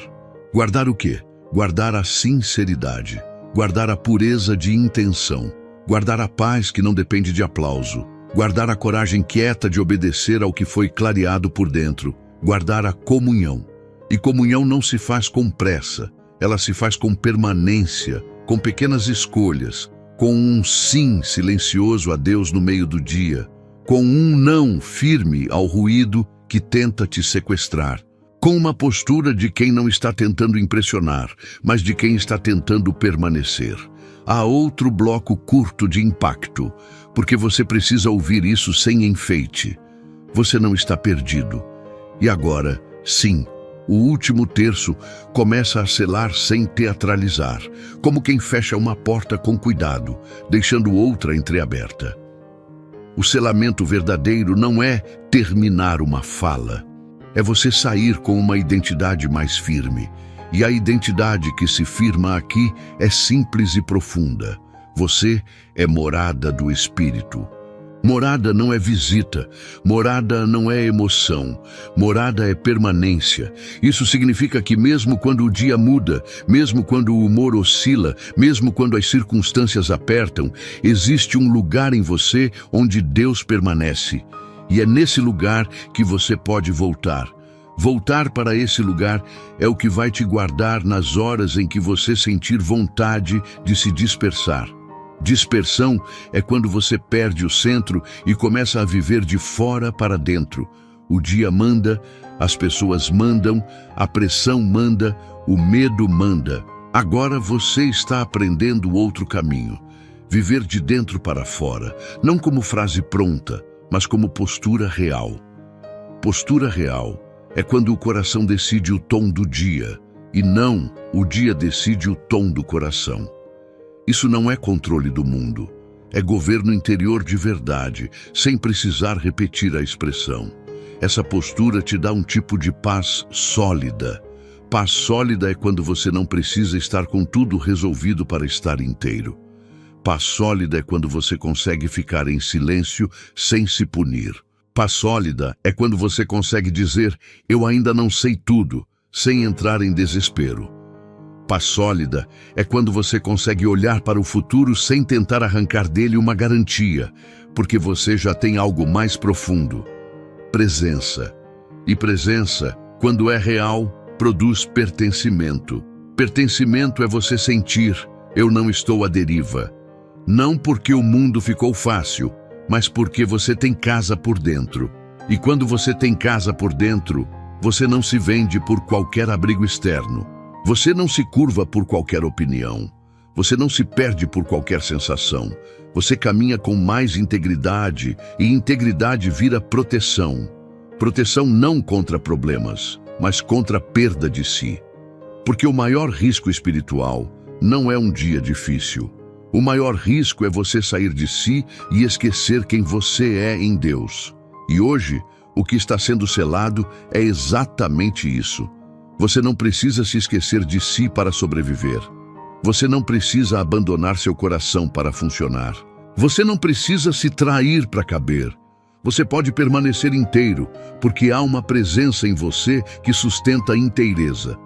Guardar o quê? Guardar a sinceridade, guardar a pureza de intenção. Guardar a paz que não depende de aplauso. Guardar a coragem quieta de obedecer ao que foi clareado por dentro. Guardar a comunhão. E comunhão não se faz com pressa. Ela se faz com permanência, com pequenas escolhas, com um sim silencioso a Deus no meio do dia, com um não firme ao ruído que tenta te sequestrar, com uma postura de quem não está tentando impressionar, mas de quem está tentando permanecer. Há outro bloco curto de impacto, porque você precisa ouvir isso sem enfeite. Você não está perdido. E agora, sim, o último terço começa a selar sem teatralizar, como quem fecha uma porta com cuidado, deixando outra entreaberta. O selamento verdadeiro não é terminar uma fala, é você sair com uma identidade mais firme. E a identidade que se firma aqui é simples e profunda. Você é morada do Espírito. Morada não é visita, morada não é emoção, morada é permanência. Isso significa que mesmo quando o dia muda, mesmo quando o humor oscila, mesmo quando as circunstâncias apertam, existe um lugar em você onde Deus permanece. E é nesse lugar que você pode voltar. Voltar para esse lugar é o que vai te guardar nas horas em que você sentir vontade de se dispersar. Dispersão é quando você perde o centro e começa a viver de fora para dentro. O dia manda, as pessoas mandam, a pressão manda, o medo manda. Agora você está aprendendo outro caminho. Viver de dentro para fora, não como frase pronta, mas como postura real. Postura real é quando o coração decide o tom do dia, e não o dia decide o tom do coração. Isso não é controle do mundo, é governo interior de verdade, sem precisar repetir a expressão. Essa postura te dá um tipo de paz sólida. Paz sólida é quando você não precisa estar com tudo resolvido para estar inteiro. Paz sólida é quando você consegue ficar em silêncio sem se punir. Paz sólida é quando você consegue dizer, eu ainda não sei tudo, sem entrar em desespero. Paz sólida é quando você consegue olhar para o futuro sem tentar arrancar dele uma garantia, porque você já tem algo mais profundo. Presença. E presença, quando é real, produz pertencimento. Pertencimento é você sentir, eu não estou à deriva. Não porque o mundo ficou fácil, mas porque você tem casa por dentro. E quando você tem casa por dentro, você não se vende por qualquer abrigo externo. Você não se curva por qualquer opinião. Você não se perde por qualquer sensação. Você caminha com mais integridade, e integridade vira proteção. Proteção não contra problemas, mas contra a perda de si. Porque o maior risco espiritual não é um dia difícil. O maior risco é você sair de si e esquecer quem você é em Deus. E hoje, o que está sendo selado é exatamente isso. Você não precisa se esquecer de si para sobreviver. Você não precisa abandonar seu coração para funcionar. Você não precisa se trair para caber. Você pode permanecer inteiro, porque há uma presença em você que sustenta a inteireza.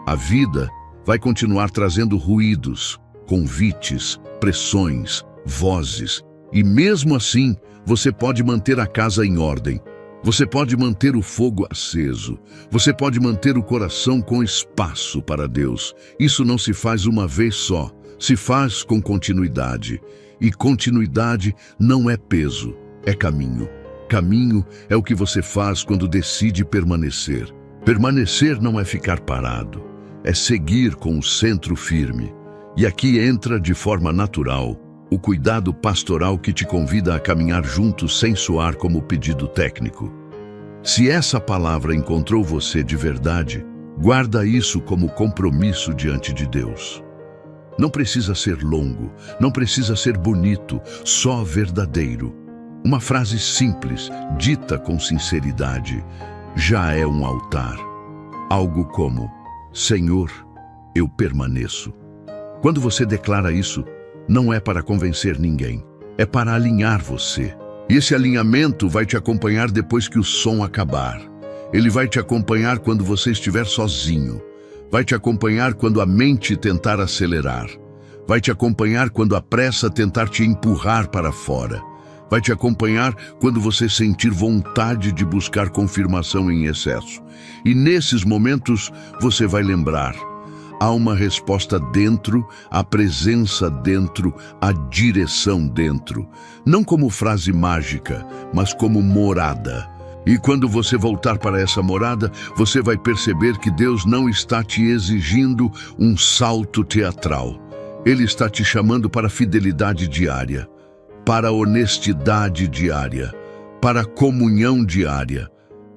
A vida vai continuar trazendo ruídos, convites, pressões, vozes, e mesmo assim, você pode manter a casa em ordem. Você pode manter o fogo aceso. Você pode manter o coração com espaço para Deus. Isso não se faz uma vez só, se faz com continuidade. E continuidade não é peso, é caminho. Caminho é o que você faz quando decide permanecer. Permanecer não é ficar parado, é seguir com o centro firme. E aqui entra de forma natural o cuidado pastoral que te convida a caminhar juntos sem soar como pedido técnico. Se essa palavra encontrou você de verdade, guarda isso como compromisso diante de Deus. Não precisa ser longo, não precisa ser bonito, só verdadeiro. Uma frase simples, dita com sinceridade, já é um altar. Algo como, Senhor, eu permaneço. Quando você declara isso, não é para convencer ninguém, é para alinhar você. E esse alinhamento vai te acompanhar depois que o som acabar. Ele vai te acompanhar quando você estiver sozinho. Vai te acompanhar quando a mente tentar acelerar. Vai te acompanhar quando a pressa tentar te empurrar para fora. Vai te acompanhar quando você sentir vontade de buscar confirmação em excesso. E nesses momentos você vai lembrar. Há uma resposta dentro, a presença dentro, a direção dentro. Não como frase mágica, mas como morada. E quando você voltar para essa morada, você vai perceber que Deus não está te exigindo um salto teatral. Ele está te chamando para a fidelidade diária, para a honestidade diária, para a comunhão diária.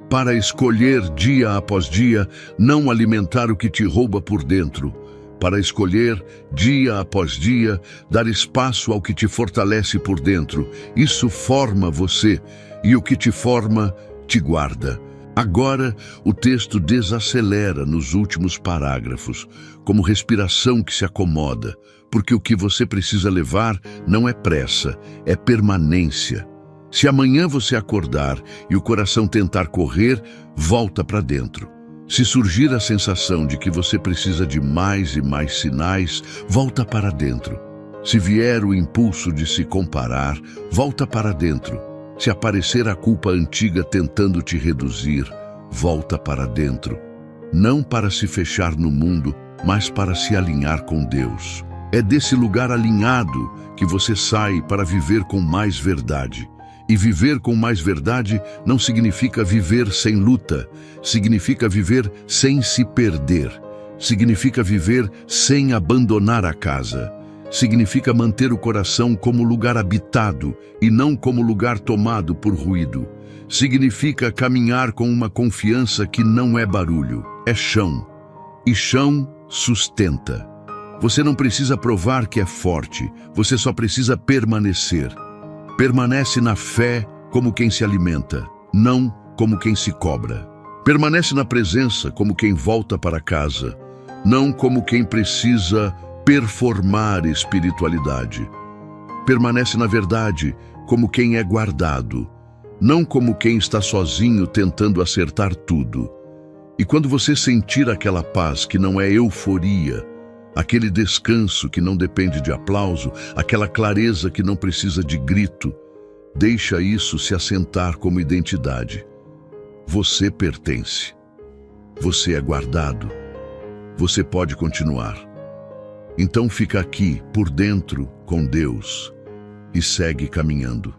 Para escolher dia após dia, não alimentar o que te rouba por dentro. Para escolher, dia após dia, dar espaço ao que te fortalece por dentro. Isso forma você, e o que te forma, te guarda. Agora, o texto desacelera nos últimos parágrafos, como respiração que se acomoda, porque o que você precisa levar não é pressa, é permanência. Se amanhã você acordar e o coração tentar correr, volta para dentro. Se surgir a sensação de que você precisa de mais e mais sinais, volta para dentro. Se vier o impulso de se comparar, volta para dentro. Se aparecer a culpa antiga tentando te reduzir, volta para dentro. Não para se fechar no mundo, mas para se alinhar com Deus. É desse lugar alinhado que você sai para viver com mais verdade. E viver com mais verdade não significa viver sem luta, significa viver sem se perder, significa viver sem abandonar a casa, significa manter o coração como lugar habitado e não como lugar tomado por ruído, significa caminhar com uma confiança que não é barulho, é chão. E chão sustenta. Você não precisa provar que é forte, você só precisa permanecer. Permanece na fé como quem se alimenta, não como quem se cobra. Permanece na presença como quem volta para casa, não como quem precisa performar espiritualidade. Permanece na verdade como quem é guardado, não como quem está sozinho tentando acertar tudo. E quando você sentir aquela paz que não é euforia, aquele descanso que não depende de aplauso, aquela clareza que não precisa de grito, deixa isso se assentar como identidade. Você pertence. Você é guardado. Você pode continuar. Então fica aqui, por dentro, com Deus, e segue caminhando.